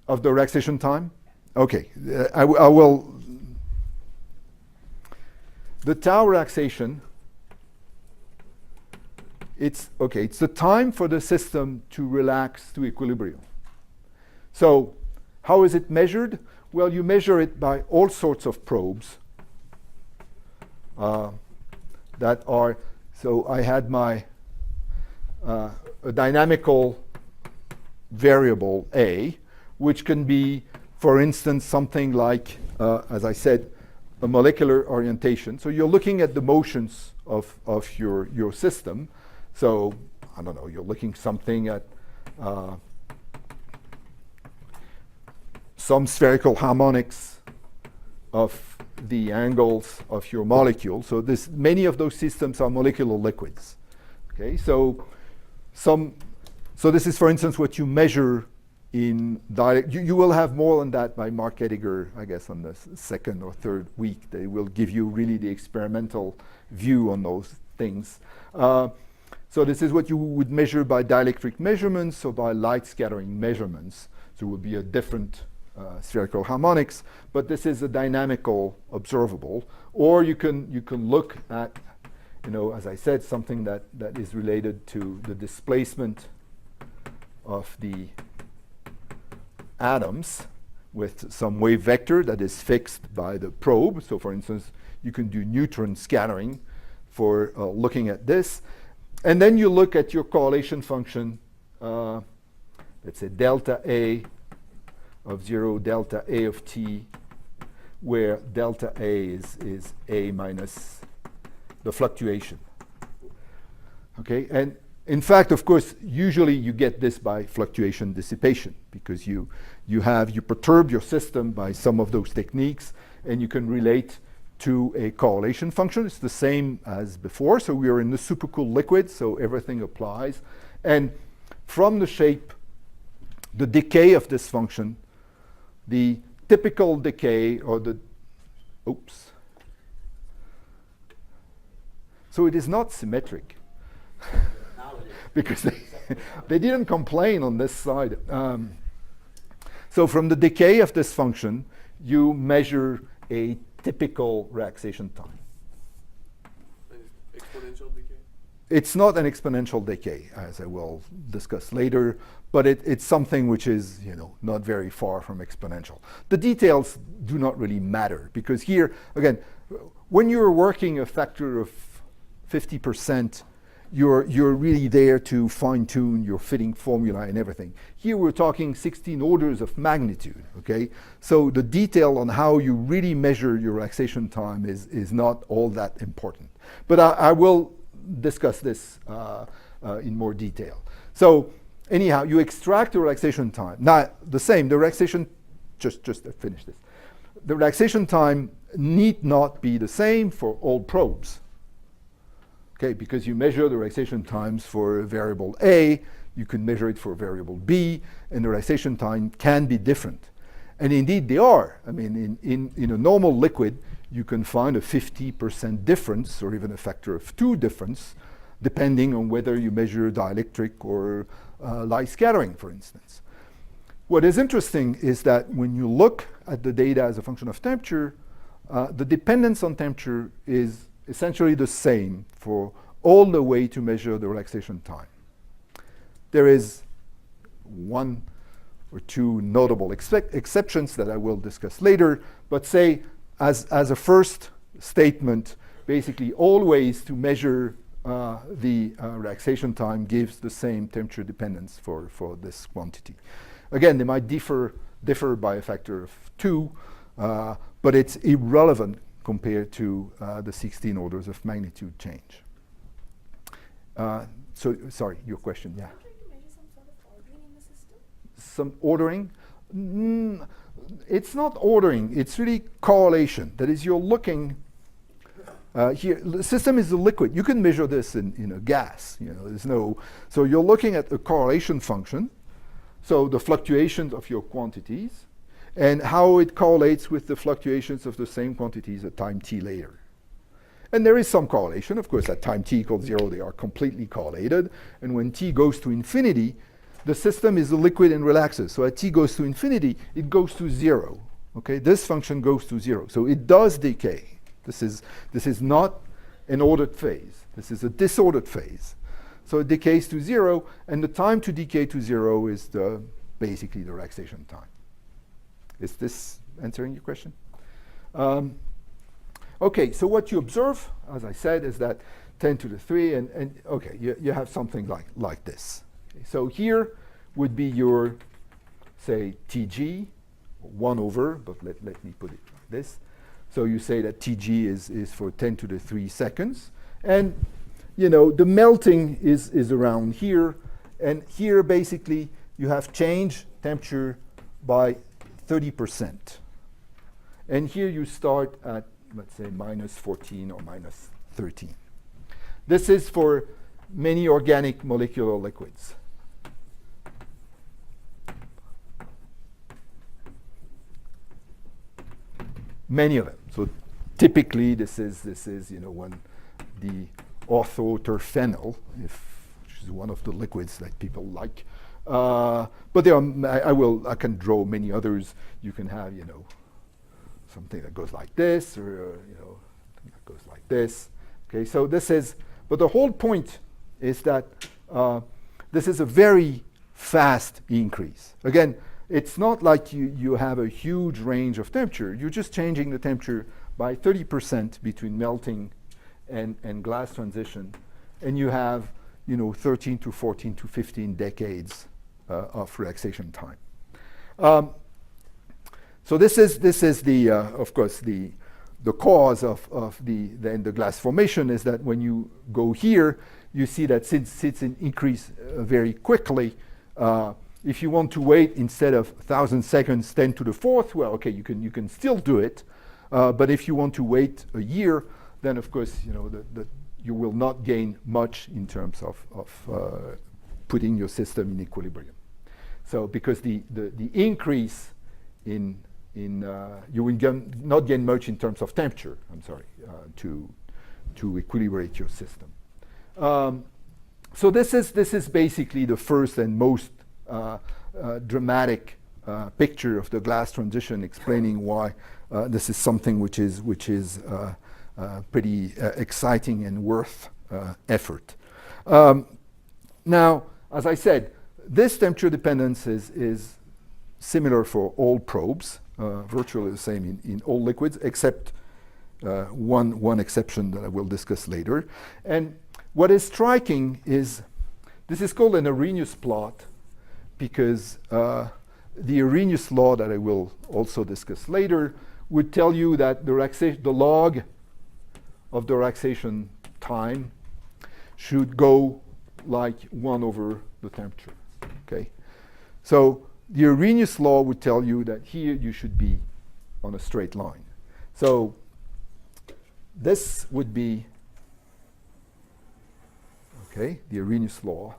Of the relaxation time? Okay, I will. The tau relaxation, it's the time for the system to relax to equilibrium. So how is it measured? Well, you measure it by all sorts of probes that are, so I had my a dynamical variable A, which can be, for instance, something like, as I said, a molecular orientation. So you're looking at the motions of your system. So, I don't know, you're looking something at some spherical harmonics of the angles of your molecule. So many of those systems are molecular liquids. Okay, so this is, for instance, what you measure in direct. You will have more on that by Mark Ediger, I guess, on the second or third week. They will give you really the experimental view on those things. So this is what you would measure by dielectric measurements or by light scattering measurements. So it would be a different spherical harmonics, but this is a dynamical observable. Or you can look at, as I said, something that is related to the displacement of the atoms with some wave vector that is fixed by the probe. So for instance, you can do neutron scattering for looking at this. And then you look at your correlation function, let's say delta A of 0, delta A of t, where delta A is A minus the fluctuation. Okay, and in fact, of course, usually you get this by fluctuation dissipation, because you perturb your system by some of those techniques, and you can relate to a correlation function. It's the same as before. So we are in the supercooled liquid, so everything applies. And from the shape, the decay of this function, the typical decay, or the, oops. So it is not symmetric. Because they didn't complain on this side. So from the decay of this function, you measure a typical relaxation time. Exponential decay? It's not an exponential decay, as I will discuss later, but it's something which is not very far from exponential. The details do not really matter, because here, again, when you're working a factor of 50%, you're really there to fine-tune your fitting formula and everything. Here we're talking 16 orders of magnitude, okay? So the detail on how you really measure your relaxation time is not all that important. But I will discuss this in more detail. So anyhow, you extract the relaxation time. Now, the same, the relaxation, just to finish this. The relaxation time need not be the same for all probes. Okay, because you measure the relaxation times for variable A, you can measure it for variable B, and the relaxation time can be different. And indeed they are. I mean, in a normal liquid, you can find a 50% difference, or even a factor of 2 difference, depending on whether you measure dielectric or light scattering, for instance. What is interesting is that when you look at the data as a function of temperature, the dependence on temperature is essentially the same for all the way to measure the relaxation time. There is 1 or 2 notable exceptions that I will discuss later, but say as a first statement, basically always to measure the relaxation time gives the same temperature dependence for this quantity. Again, they might differ by a factor of 2, but it's irrelevant compared to the 16 orders of magnitude change. So, sorry, your question, yeah? Are you trying to measure some sort of ordering in the system? Some ordering? It's not ordering, it's really correlation. That is, you're looking, here, the system is a liquid. You can measure this in a gas, there's no, so you're looking at a correlation function, so the fluctuations of your quantities, and how it correlates with the fluctuations of the same quantities at time t later. And there is some correlation. Of course, at time t equals 0, they are completely correlated. And when t goes to infinity, the system is a liquid and relaxes. So at t goes to infinity, it goes to 0. Okay, this function goes to 0. So it does decay. This is not an ordered phase. This is a disordered phase. So it decays to 0, and the time to decay to 0 is basically the relaxation time. Is this answering your question? Okay, so what you observe, as I said, is that 10 to the 3, and okay, you have something like this. Okay, so here would be your, say, TG, 1 over, but let me put it like this. So you say that TG is for 10 to the 3 seconds. And, you know, the melting is around here. And here, basically, you have changed temperature by 30%. And here you start at, let's say, minus 14 or minus 13. This is for many organic molecular liquids. Many of them. So typically, this is you know, when the orthoterphenyl, which is one of the liquids that people like. But there are, I can draw many others. You can have, you know, something that goes like this, or you know, something that goes like this. Okay, so this is, but the whole point is that this is a very fast increase. Again, it's not like you have a huge range of temperature. You're just changing the temperature by 30% between melting and glass transition, and you have, you know, 13 to 14 to 15 decades of relaxation time. So this is the of course the cause of the glass formation is that when you go here, you see that since it's an increase very quickly. If you want to wait instead of 1,000 seconds, 10 to the 4th, well, okay, you can still do it. But if you want to wait a year, then of course, you know, you will not gain much in terms of putting your system in equilibrium. So because the increase in you will not gain much in terms of temperature, I'm sorry, to equilibrate your system. So this is basically the first and most dramatic picture of the glass transition, explaining why this is something which is pretty exciting and worth effort. Now, as I said, this temperature dependence is similar for all probes, virtually the same in all liquids, except one exception that I will discuss later. And what is striking is this is called an Arrhenius plot, because the Arrhenius law that I will also discuss later would tell you that the log of the relaxation time should go like 1 over the temperature. Okay, so the Arrhenius law would tell you that here you should be on a straight line. So this would be, okay, the Arrhenius law.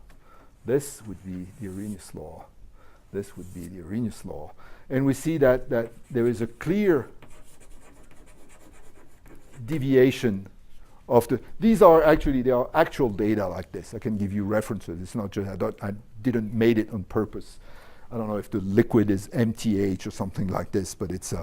This would be the Arrhenius law. This would be the Arrhenius law. And we see that there is a clear deviation of these are actually, they are actual data like this. I can give you references. It's not just, I didn't made it on purpose. I don't know if the liquid is MTH or something like this, but it's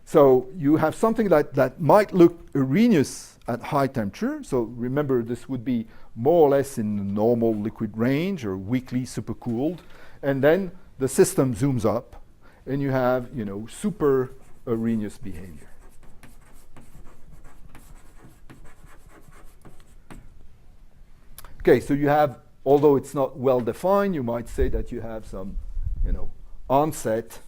so you have something that might look Arrhenius at high temperature. So remember, this would be more or less in the normal liquid range or weakly supercooled. And then the system zooms up and you have, you know, super Arrhenius behavior. Okay, so you have, although it's not well defined, you might say that you have some, you know, onset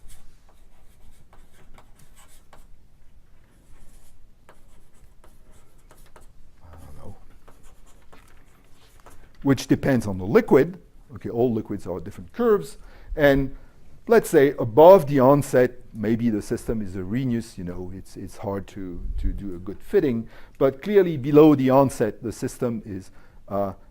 which depends on the liquid. Okay, all liquids are different curves. And let's say above the onset, maybe the system is Arrhenius, you know, it's hard to do a good fitting. But clearly below the onset, the system is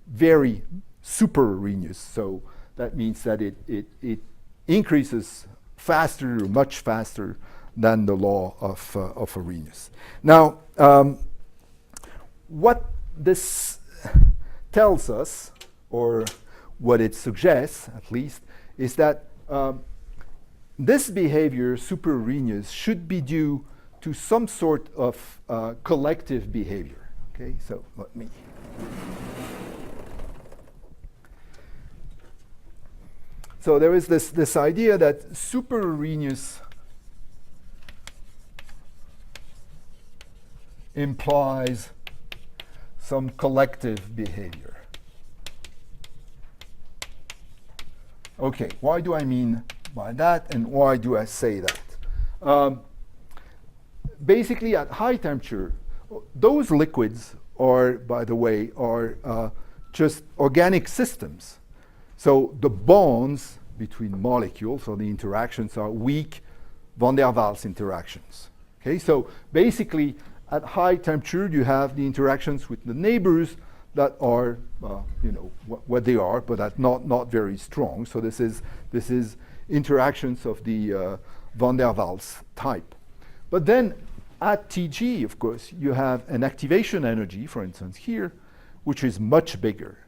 very super Arrhenius. So that means that it increases faster or much faster than the law of Arrhenius. Now, what this tells us, or what it suggests at least, is that this behavior, super Arrhenius, should be due to some sort of collective behavior. Okay, so let me. So there is this idea that super Arrhenius implies some collective behavior. Okay, why do I mean by that, and why do I say that? Basically, at high temperature, those liquids are, by the way, are just organic systems. So the bonds between molecules, or the interactions, are weak van der Waals interactions. Okay, so basically, at high temperature, you have the interactions with the neighbors that are, what they are, but that not very strong. So this is interactions of the van der Waals type. But then at Tg, of course, you have an activation energy, for instance, here, which is much bigger.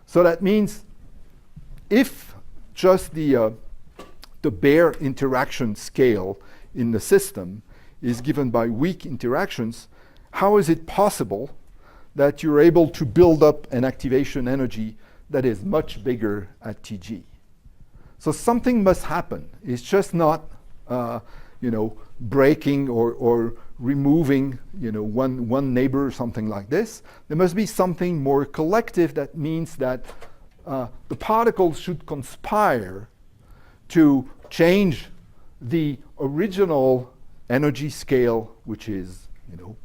So that means if just the bare interaction scale in the system is given by weak interactions, how is it possible that you're able to build up an activation energy that is much bigger at Tg? So something must happen. It's just not, breaking or removing, one neighbor or something like this. There must be something more collective. That means that the particles should conspire to change the original energy scale, which is,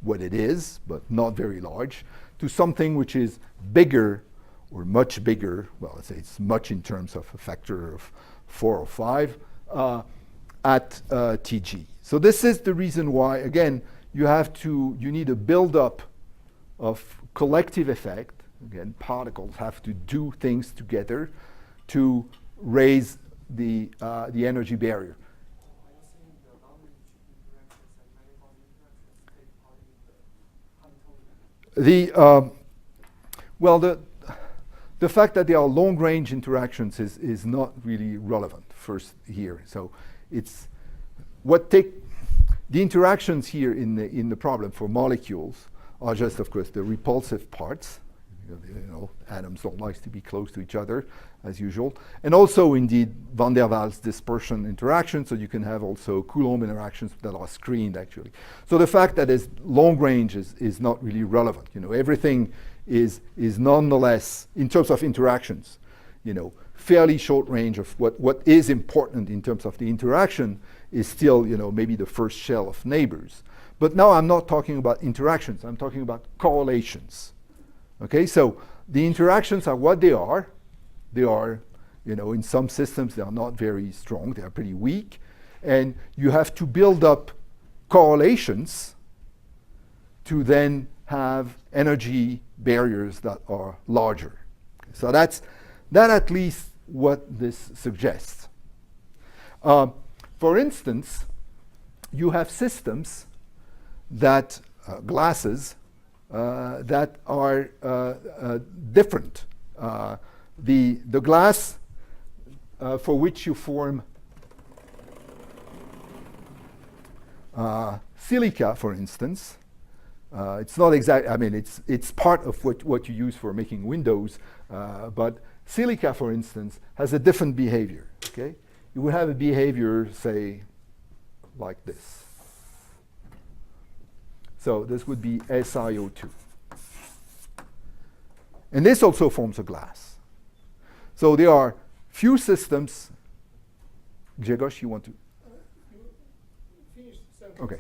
what it is, but not very large, to something which is bigger or much bigger. Well, let's say it's much in terms of a factor of 4 or 5 at Tg. So this is the reason why, again, you need a buildup of collective effect. Again, particles have to do things together to raise the energy barrier. The fact that there are long-range interactions is not really relevant first here. So it's the interactions here in the problem for molecules are just, of course, the repulsive parts. Atoms don't like to be close to each other, as usual. And also, indeed, van der Waals dispersion interactions, so you can have also Coulomb interactions that are screened, actually. So the fact that it's long range is not really relevant. Everything is nonetheless, in terms of interactions, fairly short range of what is important in terms of the interaction is still, maybe the first shell of neighbors. But now I'm not talking about interactions, I'm talking about correlations. Okay, so the interactions are what they are. They are, in some systems they are not very strong, they are pretty weak. And you have to build up correlations to then have energy barriers that are larger. So that's at least what this suggests. For instance, you have systems that, glasses, that are different. The glass for which you form silica, for instance, it's not exact. I mean, it's part of what you use for making windows, but silica, for instance, has a different behavior. Okay, you would have a behavior, say, like this. So this would be SiO2. And this also forms a glass. So there are few systems. Grzegorz, you want to? Okay.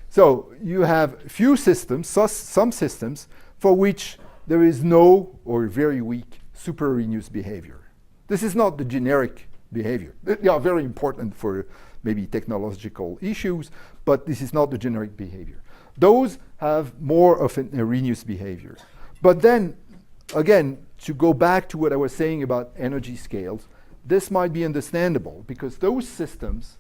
So you have few systems, some systems, for which there is no or very weak super Arrhenius behavior. This is not the generic behavior. They are very important for maybe technological issues, but this is not the generic behavior. Those have more of an Arrhenius behavior. But then, again, to go back to what I was saying about energy scales, this might be understandable because those systems,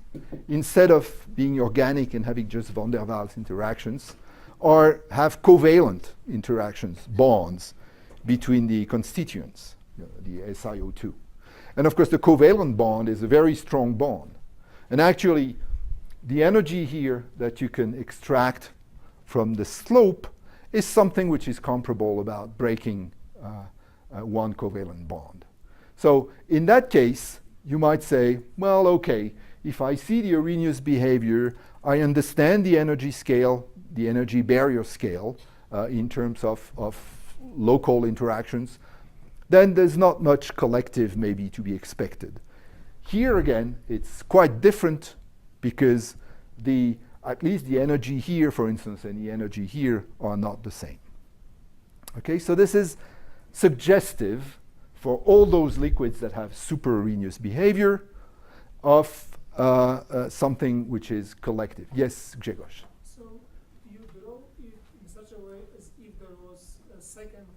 instead of being organic and having just van der Waals interactions, have covalent interactions, bonds, between the constituents, the SiO2. And of course, the covalent bond is a very strong bond. And actually, the energy here that you can extract from the slope is something which is comparable about breaking one covalent bond. So in that case, you might say, well, okay, if I see the Arrhenius behavior, I understand the energy scale, the energy barrier scale in terms of local interactions. then there's not much collective maybe to be expected. Here again, it's quite different because at least the energy here, for instance, and the energy here are not the same. Okay, so this is suggestive for all those liquids that have super Arrhenius behavior of something which is collective. Yes, Grzegorz. So you draw it in such a way as if there was a second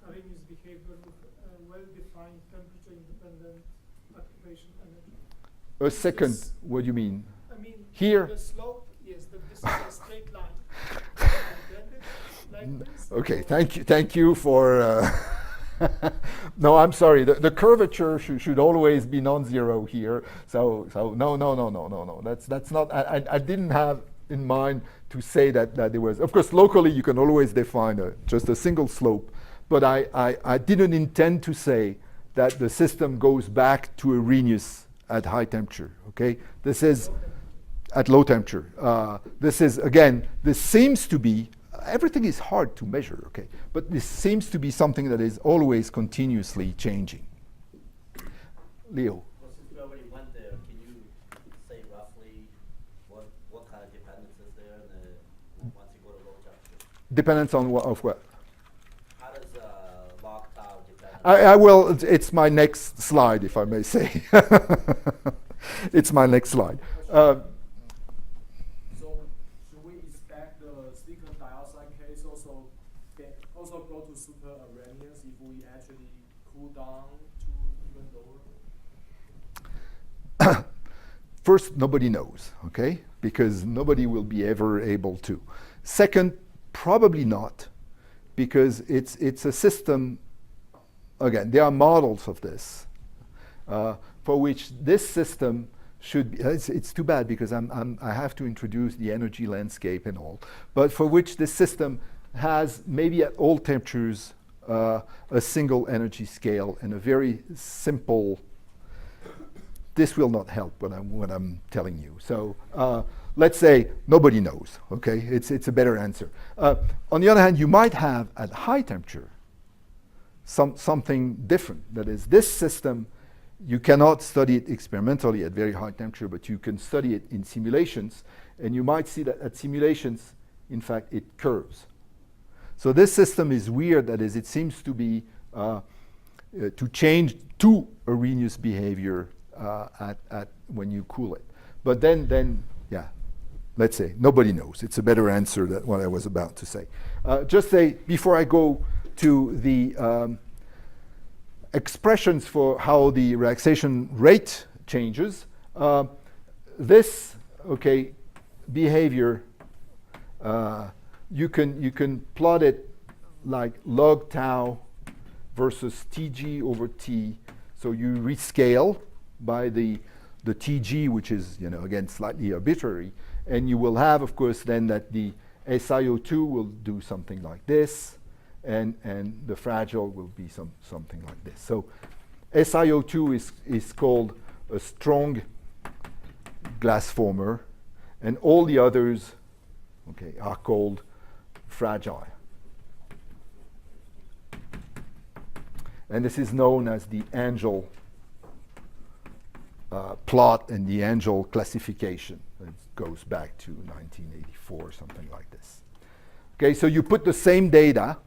Arrhenius behavior with a well-defined temperature-independent activation energy. A second, This- what do you mean? I mean, Here? the slope, yes, this is a straight line. And then like this. Okay, thank you for. No, I'm sorry. The curvature should always be non-zero here. So no. That's not. I didn't have in mind to say that there was. Of course, locally you can always define just a single slope, but I didn't intend to say that the system goes back to Arrhenius at high temperature. Okay, this is at low temperature. This is again. This seems to be. Everything is hard to measure, okay? But this seems to be something that is always continuously changing. Leo. Well, since we already went there, can you say roughly what kind of dependence is there once you go to low temperature? Dependence on of what? How does log tau depend? I will, it's my next slide, if I may say. It's my next slide. So should we expect the silicon dioxide case also go to super Arrhenius if we actually cool down to even lower? First, nobody knows, okay? Because nobody will be ever able to. Second, probably not, because it's a system, again, there are models of this, for which this system should be, it's too bad because I have to introduce the energy landscape and all, but for which this system has maybe at all temperatures a single energy scale and a very simple, this will not help what I'm telling you. So let's say nobody knows, okay? It's a better answer. On the other hand, you might have at high temperature something different. That is, this system, you cannot study it experimentally at very high temperature, but you can study it in simulations, and you might see that at simulations, in fact, it curves. So this system is weird, that is, it seems to be to change to Arrhenius behavior at when you cool it. But then, yeah, let's say, nobody knows. It's a better answer than what I was about to say. Just say, before I go to the expressions for how the relaxation rate changes, this, okay, behavior, you can plot it like log tau versus Tg over T. So you rescale by the Tg, which is, again, slightly arbitrary. And you will have, of course, then that the SiO2 will do something like this, and the fragile will be something like this. So SiO2 is called a strong glass former, and all the others, okay, are called fragile. And this is known as the Angel plot and the Angel classification. It goes back to 1984, something like this. Okay, so you put the same data,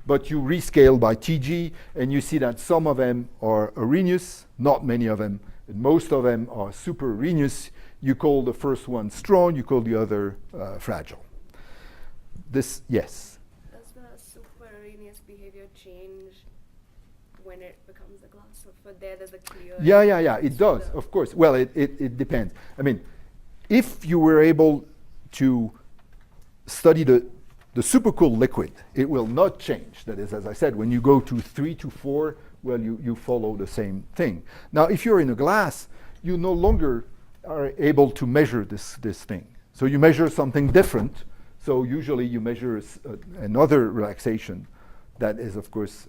but you rescale by Tg, and you see that some of them are Arrhenius, not many of them, and most of them are super Arrhenius. You call the first one strong, you call the other fragile. This, yes? Does the super Arrhenius behavior change when it becomes a glass? So for there's a clear... Yeah, it does, of course. Well, it depends. I mean, if you were able to study the supercooled liquid, it will not change. That is, as I said, when you go to 3 to 4, well, you follow the same thing. Now, if you're in a glass, you no longer are able to measure this thing. So you measure something different. So usually you measure another relaxation that is, of course,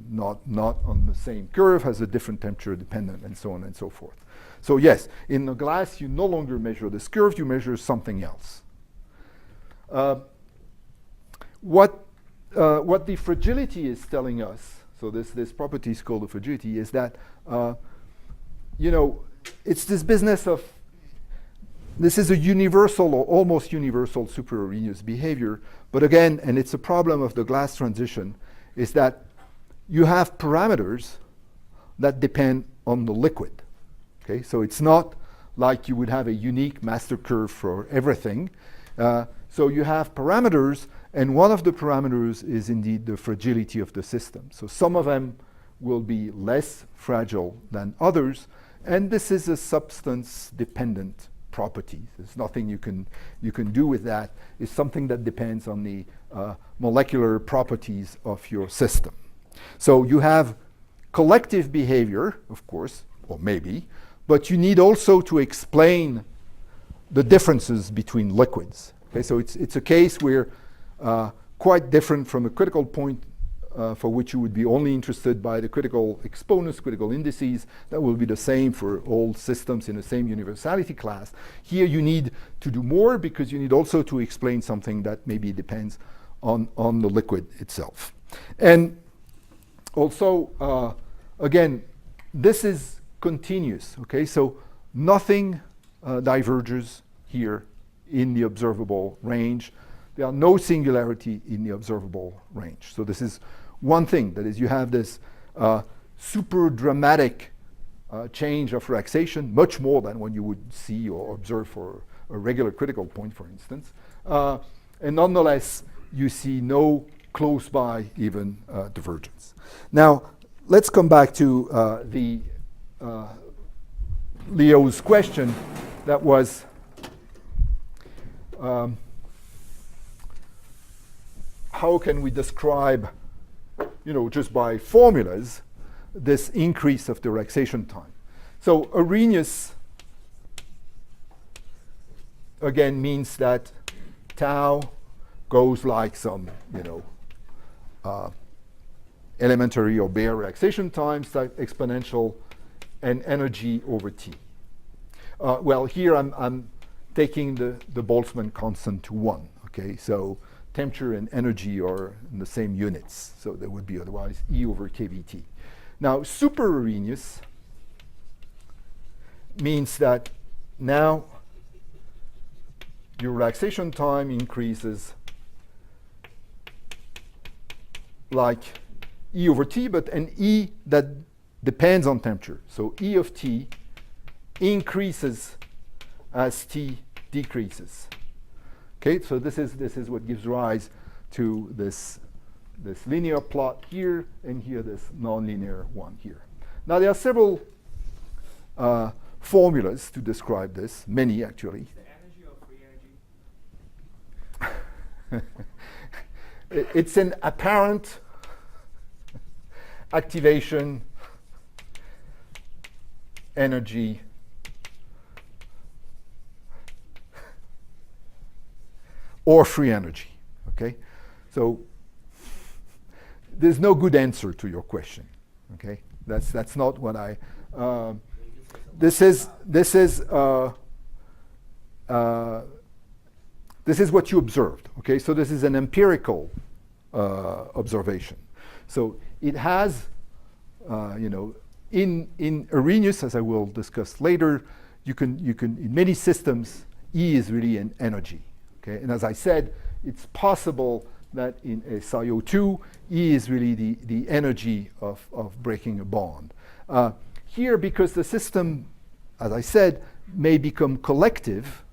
not on the same curve, has a different temperature dependent, and so on and so forth. So yes, in the glass, you no longer measure this curve, you measure something else. What the fragility is telling us, so this property is called the fragility, is that, it's this business of, this is a universal or almost universal super Arrhenius behavior, but again, and it's a problem of the glass transition, is that you have parameters that depend on the liquid. Okay, so it's not like you would have a unique master curve for everything. So you have parameters, and one of the parameters is indeed the fragility of the system. So some of them will be less fragile than others, and this is a substance-dependent property. There's nothing you can do with that. It's something that depends on the molecular properties of your system. So you have collective behavior, of course, or maybe, but you need also to explain the differences between liquids. Okay, so it's a case where quite different from a critical point for which you would be only interested by the critical exponents, critical indices. That will be the same for all systems in the same universality class. Here you need to do more because you need also to explain something that maybe depends on the liquid itself. And also, again, this is continuous, okay? So nothing diverges here in the observable range. There are no singularity in the observable range. So this is one thing, that is, you have this super dramatic change of relaxation, much more than what you would see or observe for a regular critical point, for instance. And nonetheless, you see no close by even divergence. Now, let's come back to the Leo's question that was how can we describe, just by formulas, this increase of the relaxation time? So Arrhenius, again, means that tau goes like some, elementary or bare relaxation times, like exponential, and energy over t. Well, here I'm taking the Boltzmann constant to 1. Okay, so temperature and energy are in the same units, so there would be otherwise E over kVt. Now, super Arrhenius means that now your relaxation time increases like E over t, but an E that depends on temperature. So E of t increases as t decreases. Okay, so this is what gives rise to this linear plot here, and here this nonlinear one here. Now there are several formulas to describe this, many actually. Is the energy or free energy? It's an apparent activation energy or free energy, okay? So there's no good answer to your question, okay? That's not what I, this is what you observed, okay? So this is an empirical observation. So it has, in Arrhenius, as I will discuss later, you can in many systems, E is really an energy. Okay? And as I said, it's possible that in a SiO2, E is really the energy of breaking a bond. Here, because the system, as I said, may become collective,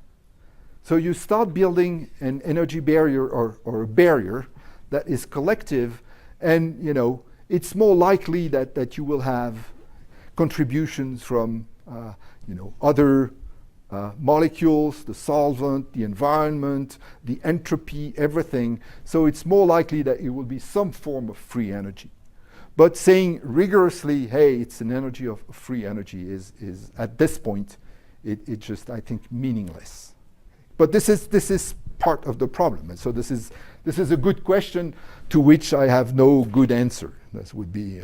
so you start building an energy barrier or a barrier that is collective, and it's more likely that you will have contributions from other molecules, the solvent, the environment, the entropy, everything. So it's more likely that it will be some form of free energy. But saying rigorously, hey, it's an energy of free energy is at this point, it just, I think, meaningless. But this is part of the problem. And so this is a good question to which I have no good answer. This would be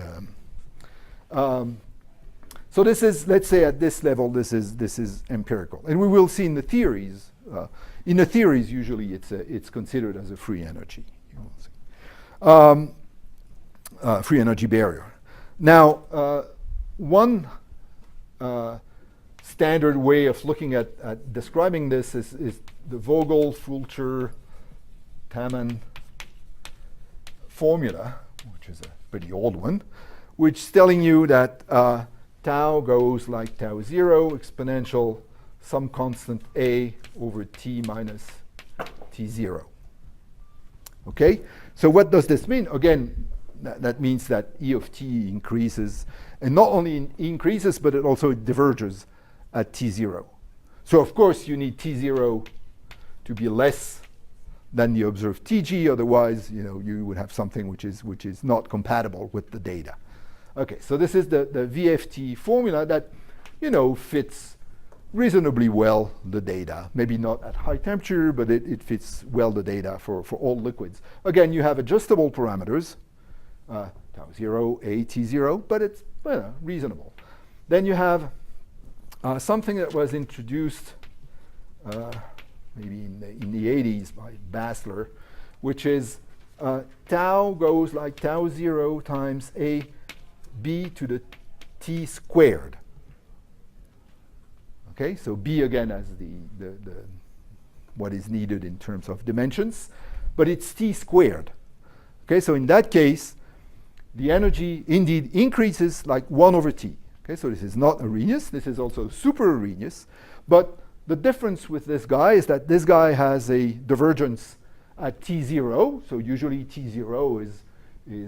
so this is, let's say at this level, this is empirical. And we will see in the theories, usually it's considered as a free energy. You will see. free energy barrier. Now, one standard way of looking at describing this is the Vogel, Fulcher, Taman formula, which is a pretty old one, which is telling you that tau goes like tau 0 exponential some constant a over t minus t0. Okay? So what does this mean? Again, that means that E of t increases, and not only increases, but it also diverges at t0. So of course you need t0 to be less than the observed tg, otherwise you would have something which is not compatible with the data. Okay, so this is the VFT formula that fits reasonably well the data. Maybe not at high temperature, but it fits well the data for all liquids. Again, you have adjustable parameters, tau 0, a, t0, but it's reasonable. Then you have something that was introduced maybe in the 80s by Basler, which is tau goes like tau 0 times a b to the t squared. Okay, so b again as the what is needed in terms of dimensions, but it's t squared. Okay, so in that case, the energy indeed increases like 1 over t. Okay, so this is not Arrhenius, this is also super Arrhenius, but the difference with this guy is that this guy has a divergence at t0, so usually t0 is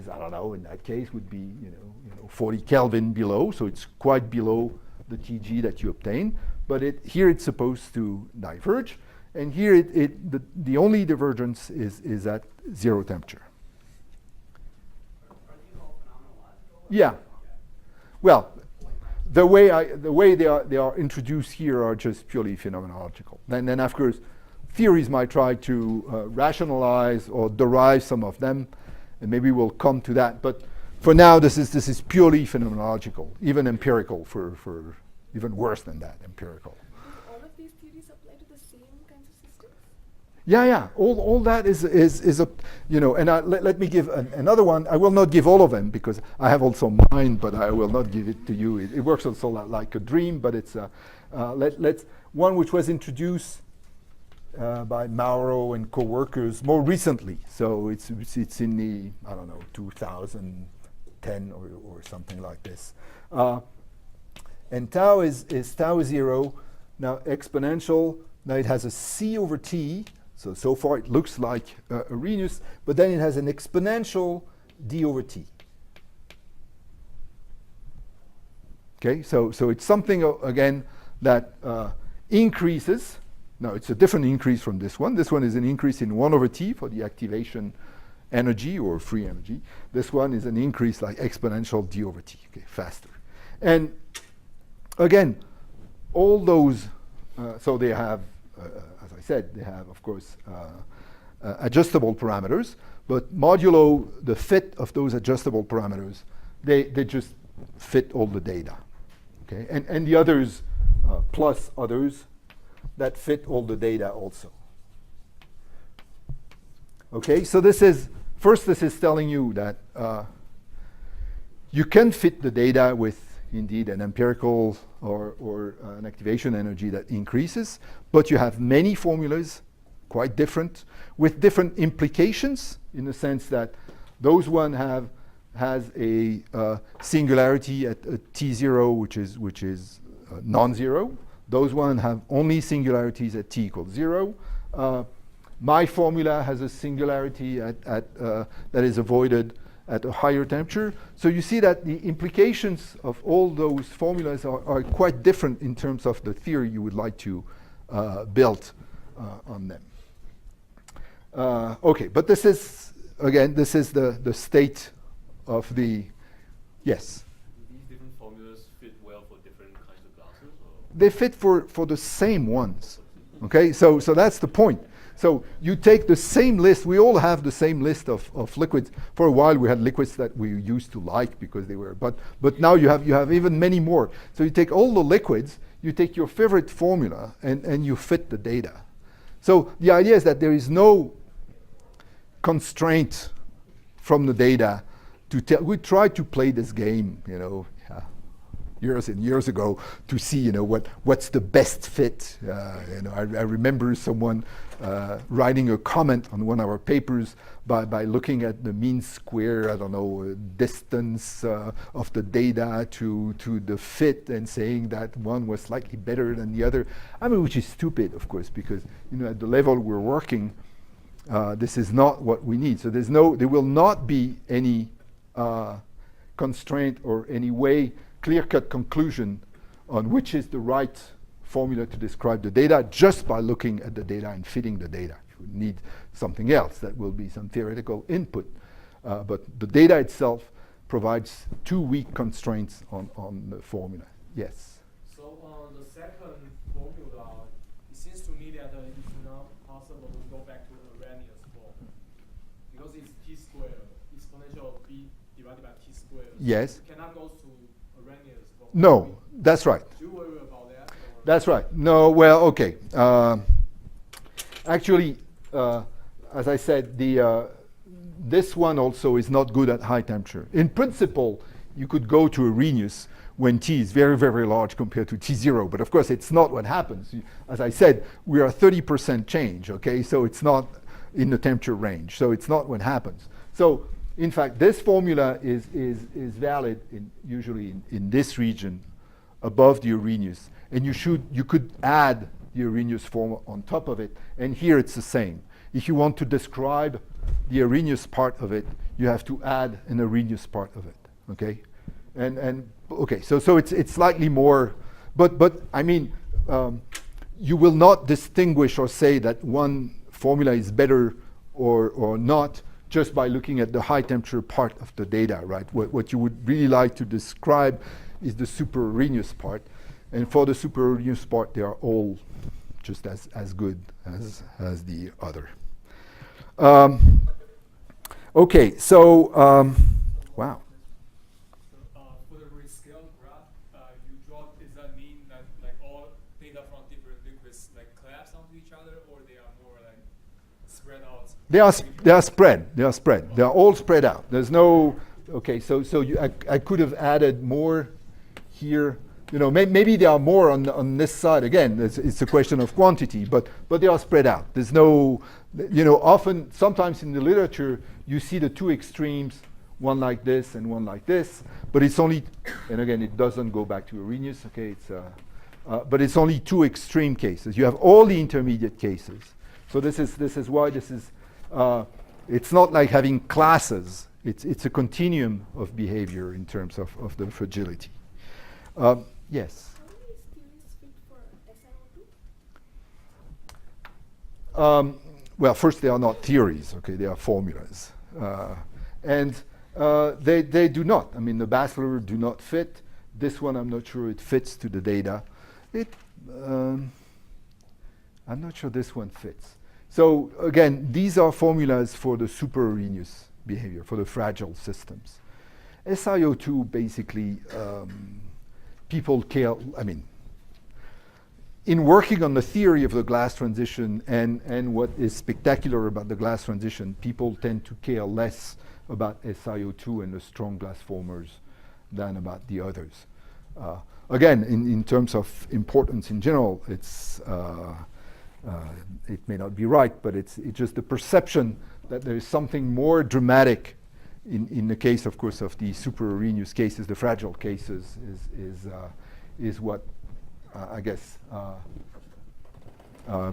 I don't know, in that case would be 40 Kelvin below, so it's quite below the Tg that you obtain, but here it's supposed to diverge, and here the only divergence is at 0 temperature. Are these all phenomenological? Yeah. Well, the way they are introduced here are just purely phenomenological. Then of course, theories might try to rationalize or derive some of them, and maybe we'll come to that. But for now, this is purely phenomenological, even empirical, for even worse than that, empirical. Do all of these theories apply to the same kinds of systems? Yeah. All that is a And let me give another one. I will not give all of them because I have also mine, but I will not give it to you. It works also like a dream, but it's let's one which was introduced by Mauro and co-workers more recently. So it's in the 2010 or something like this. And tau is tau 0. Now exponential. Now it has a c over t. So far it looks like Arrhenius, but then it has an exponential d over t. Okay, so it's something again that increases. Now it's a different increase from this one. This one is an increase in 1 over t for the activation energy or free energy. This one is an increase like exponential d over t, okay, faster. And again, all those, so they have, as I said, they have, of course, adjustable parameters, but modulo the fit of those adjustable parameters, they just fit all the data, okay? And the others, plus others, that fit all the data also. Okay, so this is telling you that you can fit the data with indeed an empirical or an activation energy that increases, but you have many formulas, quite different, with different implications in the sense that those one has a singularity at t0 which is non-zero. Those one have only singularities at t equals 0. My formula has a singularity that is avoided at a higher temperature. So you see that the implications of all those formulas are quite different in terms of the theory you would like to build on them. Okay, but this is, again, this is the state of the, yes? Do these different formulas fit well for different kinds of glasses? Or? They fit for the same ones. Okay, so that's the point. So you take the same list. We all have the same list of liquids. For a while, we had liquids that we used to like because they were, but now you have even many more. So you take all the liquids, you take your favorite formula, and you fit the data. So the idea is that there is no constraint from the data we tried to play this game, years and years ago to see, what's the best fit. I remember someone writing a comment on one of our papers by looking at the mean square, distance of the data to the fit and saying that one was slightly better than the other. Which is stupid, of course, because, at the level we're working, this is not what we need. So there will not be any constraint or any way clear-cut conclusion on which is the right formula to describe the data just by looking at the data and fitting the data. You would need something else. That will be some theoretical input. But the data itself provides two weak constraints on the formula. Yes? So on the second formula, it seems to me that it's not possible to go back to Arrhenius form. Because it's t squared, exponential of b divided by t squared. Yes. You cannot go to Arrhenius form. No, that's right. Do you worry about that? That's right. No, well, okay. Actually, as I said, this one also is not good at high temperature. In principle, you could go to Arrhenius when T is very, very large compared to T0. But of course, it's not what happens. As I said, we are 30% change, okay? So it's not in the temperature range. So it's not what happens. So in fact, this formula is valid usually in this region above the Arrhenius. And you could add the Arrhenius form on top of it. And here it's the same. If you want to describe the Arrhenius part of it, you have to add an Arrhenius part of it, okay? And okay, so it's slightly more, but you will not distinguish or say that one formula is better or not just by looking at the high temperature part of the data, right? What you would really like to describe is the super Arrhenius part. And for the super Arrhenius part, they are all just as good as the other. Okay, so, wow. For the rescale graph you draw, does that mean that all data from different liquids collapse onto each other, or they are more spread out? They are spread. They are spread. They are all spread out. There's no. Okay, so I could have added more here. Maybe there are more on this side. Again, it's a question of quantity, but they are spread out. There's no. Sometimes in the literature you see the two extremes, one like this and one like this, but it's only. And again, it doesn't go back to Arrhenius. Okay, but it's only two extreme cases. You have all the intermediate cases. So this is why this is. It's not like having classes. It's a continuum of behavior in terms of the fragility. Yes. How many theories fit for SiO2? Well, first, they are not theories, okay? They are formulas. And they do not. The Basler do not fit. This one, I'm not sure it fits to the data. I'm not sure this one fits. So again, these are formulas for the super Arrhenius behavior, for the fragile systems. SiO2 basically, people care, in working on the theory of the glass transition and what is spectacular about the glass transition, people tend to care less about SiO2 and the strong glass formers than about the others. Again, in terms of importance in general, it may not be right, but it's just the perception that there is something more dramatic in the case, of course, of the super Arrhenius cases, the fragile cases, is what I guess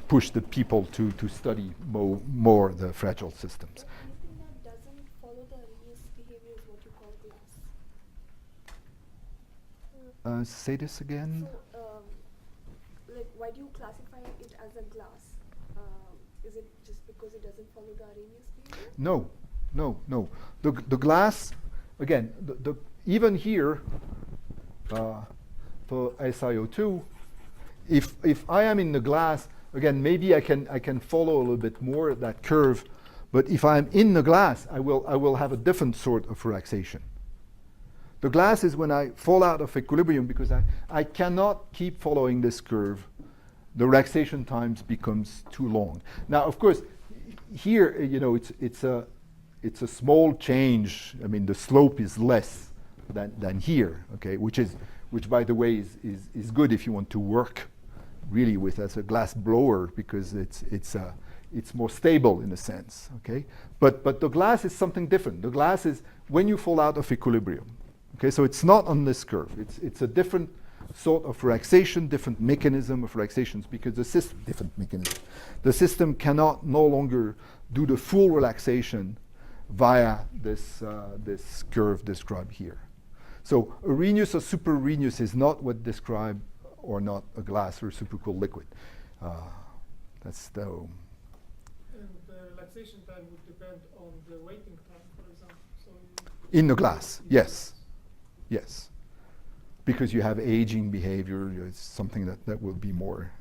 pushed the people to study more the fragile systems. Anything that doesn't follow the Arrhenius behavior is what you call glass. Say this again. So, why do you classify it as a glass? Is it just because it doesn't follow the Arrhenius behavior? No. The glass, again, even here, for SiO2, if I am in the glass, again, maybe I can follow a little bit more that curve, but if I'm in the glass, I will have a different sort of relaxation. The glass is when I fall out of equilibrium because I cannot keep following this curve. The relaxation times becomes too long. Now, of course, here, it's a small change. I mean, the slope is less than here, okay, which by the way is good if you want to work really with as a glass blower, because it's more stable in a sense, okay. But the glass is something different. The glass is when you fall out of equilibrium, okay. So it's not on this curve. It's a different sort of relaxation, different mechanism of relaxations, because the system, different mechanism. The system cannot no longer do the full relaxation via this curve described here. So Arrhenius or super Arrhenius is not what describe or not a glass or supercooled liquid. That's the. And the relaxation time would depend on the waiting time, for example. So In the glass, yes, yes, because you have aging behavior. It's something that will be more.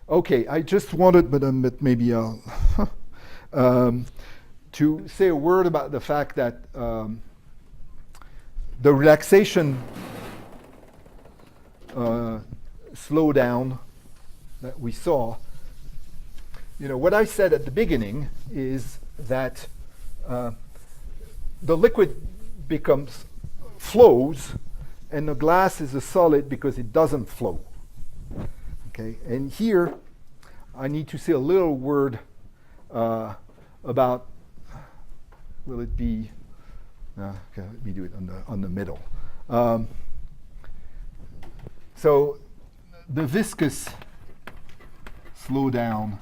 Okay, I just wanted, but maybe I'll to say a word about the fact that the relaxation slowdown that we saw. You know, what I said at the beginning is that the liquid flows, and the glass is a solid because it doesn't flow. Okay, and here I need to say a little word about. Will it be? Okay, let me do it on the middle. So the viscous slowdown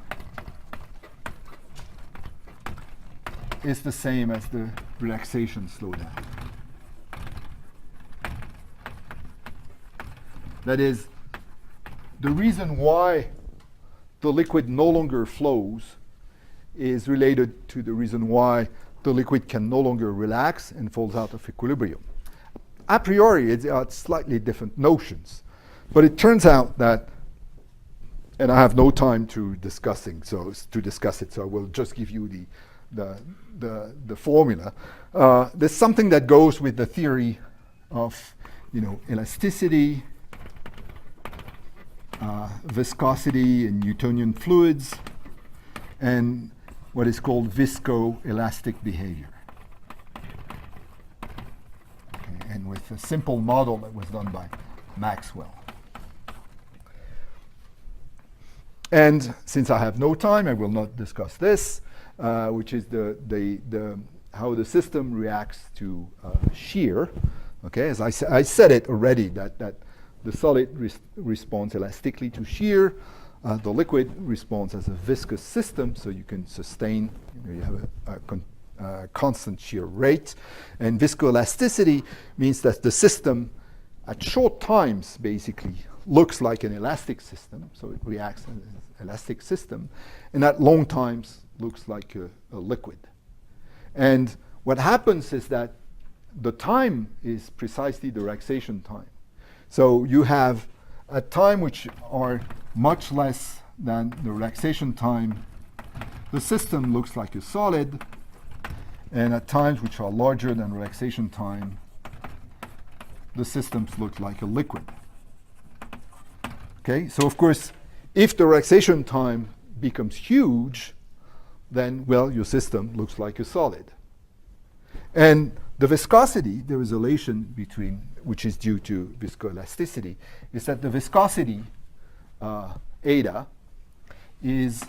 is the same as the relaxation slowdown. That is, the reason why the liquid no longer flows is related to the reason why the liquid can no longer relax and falls out of equilibrium. A priori, it's slightly different notions, but it turns out that, and I have no time to discuss it, so I will just give you the formula. There's something that goes with the theory of, elasticity, viscosity in Newtonian fluids, and what is called viscoelastic behavior. Okay, and with a simple model that was done by Maxwell. And since I have no time, I will not discuss this, which is how the system reacts to shear. Okay, as I said it already, that the solid responds elastically to shear. The liquid responds as a viscous system, so you can sustain, you have a constant shear rate. And viscoelasticity means that the system at short times basically looks like an elastic system, so it reacts as an elastic system, and at long times looks like a liquid. And what happens is that the time is precisely the relaxation time. So you have a time which are much less than the relaxation time, the system looks like a solid, and at times which are larger than relaxation time, the systems look like a liquid. Okay, so of course, if the relaxation time becomes huge, then, well, your system looks like a solid. And the viscosity, the relation between, which is due to viscoelasticity, is that the viscosity eta is,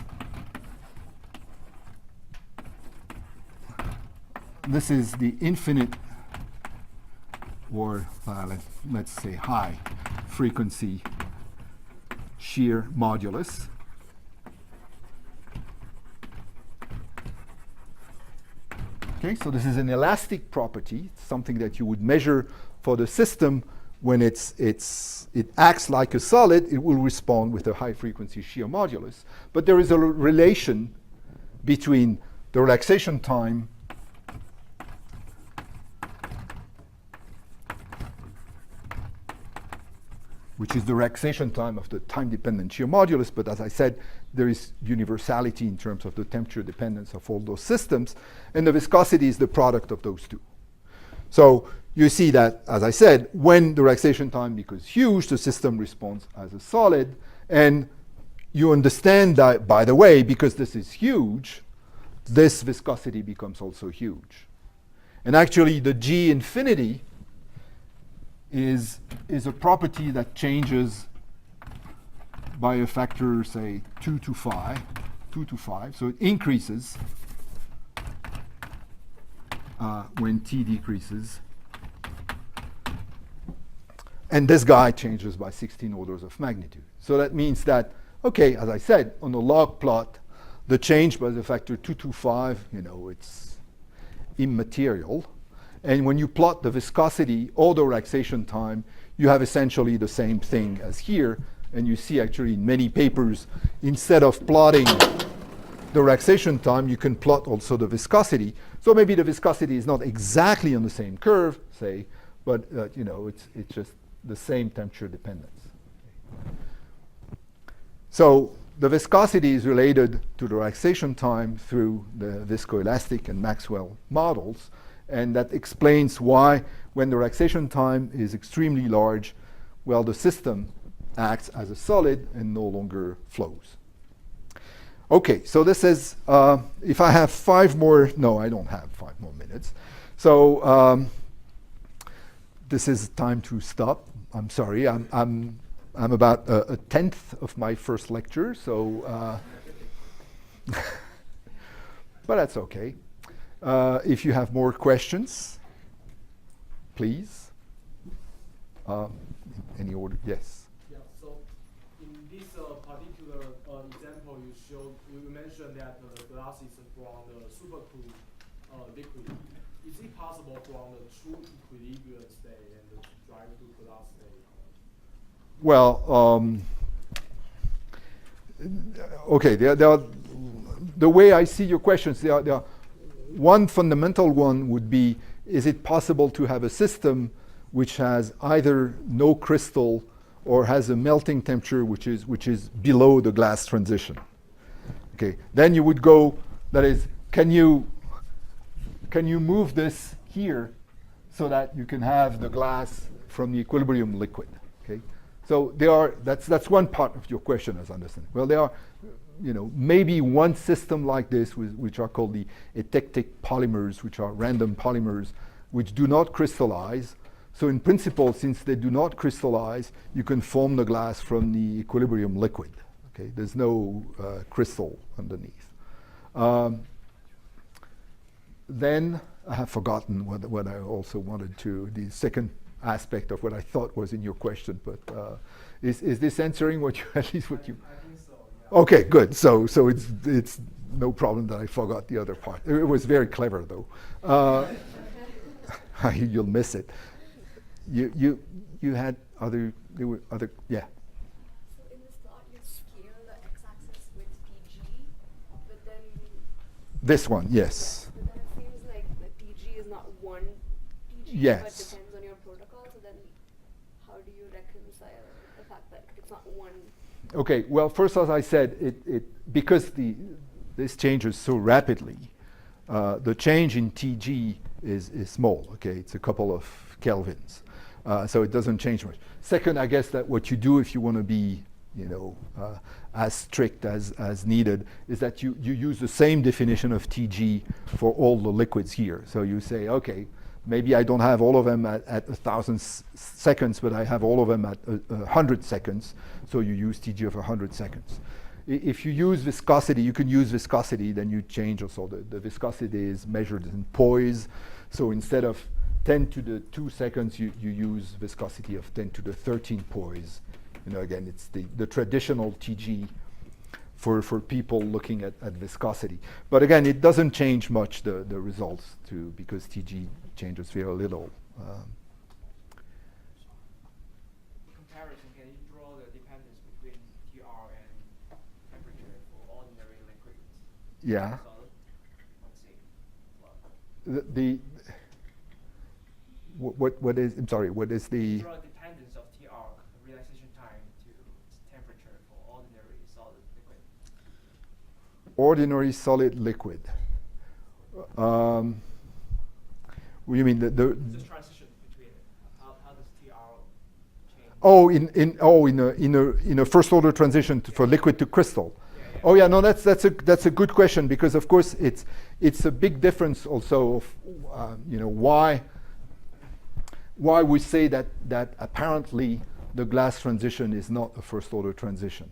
this is the infinite, or let's say high frequency shear modulus. Okay, so this is an elastic property, something that you would measure for the system. When it acts like a solid, it will respond with a high frequency shear modulus. But there is a relation between the relaxation time which is the relaxation time of the time-dependent shear modulus, but as I said, there is universality in terms of the temperature dependence of all those systems, and the viscosity is the product of those two. So you see that, as I said, when the relaxation time becomes huge, the system responds as a solid, and you understand that, by the way, because this is huge, this viscosity becomes also huge. And actually, the G infinity is a property that changes by a factor, say, 2 to 5. So it increases when T decreases. And this guy changes by 16 orders of magnitude. So that means that, okay, as I said, on a log plot, the change by the factor 225, it's immaterial. And when you plot the viscosity or the relaxation time, you have essentially the same thing as here. And you see actually in many papers, instead of plotting the relaxation time, you can plot also the viscosity. So maybe the viscosity is not exactly on the same curve, say, but it's just the same temperature dependence. So the viscosity is related to the relaxation time through the viscoelastic and Maxwell models. And that explains why when the relaxation time is extremely large, well, the system acts as a solid and no longer flows. Okay, so this is, if I have 5 more, no, I don't have 5 more minutes. So this is time to stop. I'm sorry, I'm about a tenth of my first lecture, so, but that's okay. If you have more questions, please. Any order? Yes. Yeah. So in this particular example you showed, you mentioned that the glass is from the supercooled liquid. Is it possible from the true equilibrium state and to drive to glass state? Well, okay. The way I see your questions, there are one fundamental one would be: is it possible to have a system which has either no crystal or has a melting temperature which is below the glass transition? Okay. Then you would go. That is, can you move this here so that you can have the glass from the equilibrium liquid? Okay. So that's one part of your question, as I understand. Well, there are, maybe one system like this, which are called the eutectic polymers, which are random polymers, which do not crystallize. So in principle, since they do not crystallize, you can form the glass from the equilibrium liquid. Okay, there's no crystal underneath. Then I have forgotten what I also wanted to, the second aspect of what I thought was in your question, but is this answering what you, at least what you? I think so. Yeah. Okay, good. So it's no problem that I forgot the other part. It was very clever though. You'll miss it. You had other, there were other, yeah. So in this plot, you scale the x-axis with TG, but then. This one, yes. But then it seems like the TG is not one TG, Yes. but depends on your protocol. So then, how do you reconcile the fact that it's not one? Okay. Well, first, as I said, because this changes so rapidly, the change in TG is small. Okay, it's a couple of kelvins, so it doesn't change much. Second, I guess that what you do if you want to be, as strict as needed, is that you use the same definition of TG for all the liquids here. So you say, okay, maybe I don't have all of them at 1,000 seconds, but I have all of them at 100 seconds. So you use TG of 100 seconds. If you use viscosity, you can use viscosity, then you change also. The viscosity is measured in poise. So instead of 10 to the 2 seconds, you use viscosity of 10 to the 13 poise. Again, it's the traditional TG for people looking at viscosity. But again, it doesn't change much the results because TG changes very little. Comparison, can you draw the dependence between TR and temperature for ordinary liquids? Yeah. Solid? Let's see. What is, I'm sorry, what is the? Draw dependence of TR, relaxation time, to temperature for ordinary solid liquid. Ordinary solid liquid. What do you mean? This transition between how does TR change? In a first order transition for liquid to crystal. Oh yeah, no, that's a good question, because of course it's a big difference also of why we say that apparently the glass transition is not a first order transition.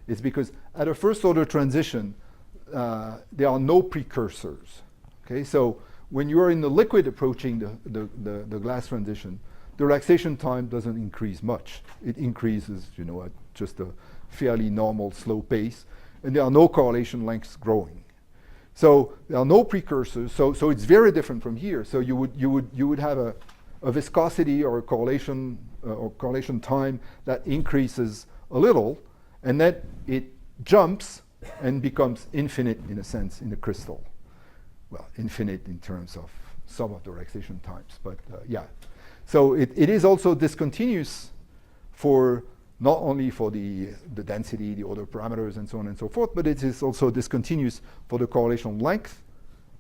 It's because at a first order transition there are no precursors. Okay, so when you are in the liquid approaching the glass transition, the relaxation time doesn't increase much. It increases, at just a fairly normal slow pace, and there are no correlation lengths growing. So there are no precursors. So it's very different from here. So you would have a viscosity or a correlation time that increases a little, and then it jumps and becomes infinite in a sense in the crystal. Well, infinite in terms of some of the relaxation times, but yeah. So it is also discontinuous for not only for the density, the other parameters, and so on and so forth, but it is also discontinuous for the correlation length,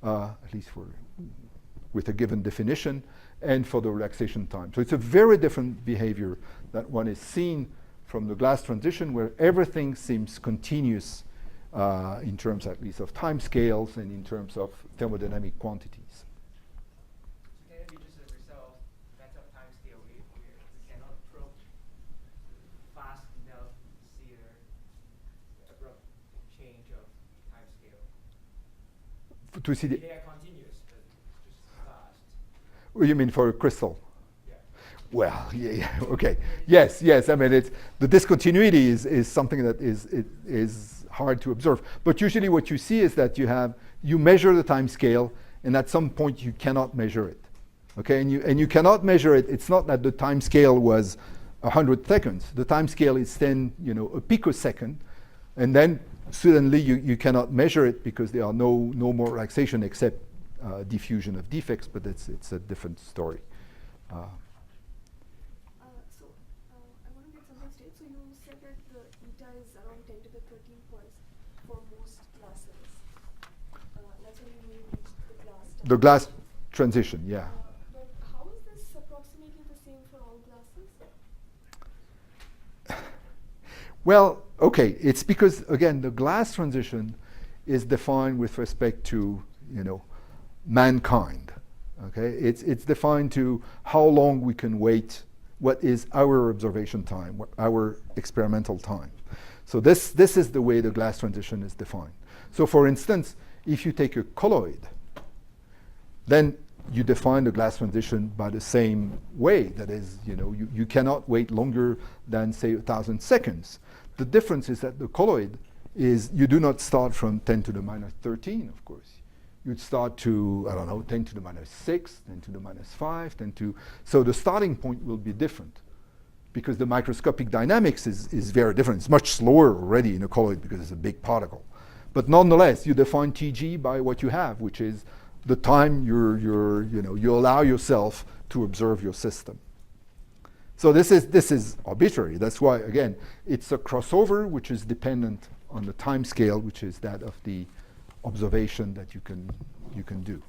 at least with a given definition, and for the relaxation time. So it's a very different behavior that one is seen from the glass transition, where everything seems continuous in terms at least of time scales and in terms of thermodynamic quantities. So can it be just a result of matter of time scale? We cannot probe fast enough to see the abrupt change of time scale. To see the They are continuous, but it's just fast. what do you mean for a crystal? Yeah. Well, yeah, okay. Yes. I mean, the discontinuity is something that is hard to observe. But usually what you see is that you measure the time scale, and at some point you cannot measure it. Okay, and you cannot measure it. It's not that the time scale was 100 seconds. The time scale is then a picosecond, and then suddenly you cannot measure it because there are no more relaxation except diffusion of defects. But it's a different story. So I want to get something straight. So you said that the eta is around 10 to the 13 points for most glasses. That's when you reach the glass. The glass transition, yeah. But how is this approximately the same for all glasses? Well, okay, it's because again the glass transition is defined with respect to mankind. Okay, it's defined to how long we can wait, what is our observation time, our experimental time. So this is the way the glass transition is defined. So for instance, if you take a colloid, then you define the glass transition by the same way. That is, you cannot wait longer than say 1,000 seconds. The difference is that the colloid is you do not start from 10 to the minus 13, of course. You'd start to, 10 to the minus 6, 10 to the minus 5, so the starting point will be different because the microscopic dynamics is very different. It's much slower already in a colloid because it's a big particle. But nonetheless, you define TG by what you have, which is the time you allow yourself to observe your system. So this is arbitrary. That's why, again, it's a crossover which is dependent on the time scale, which is that of the observation that you can do.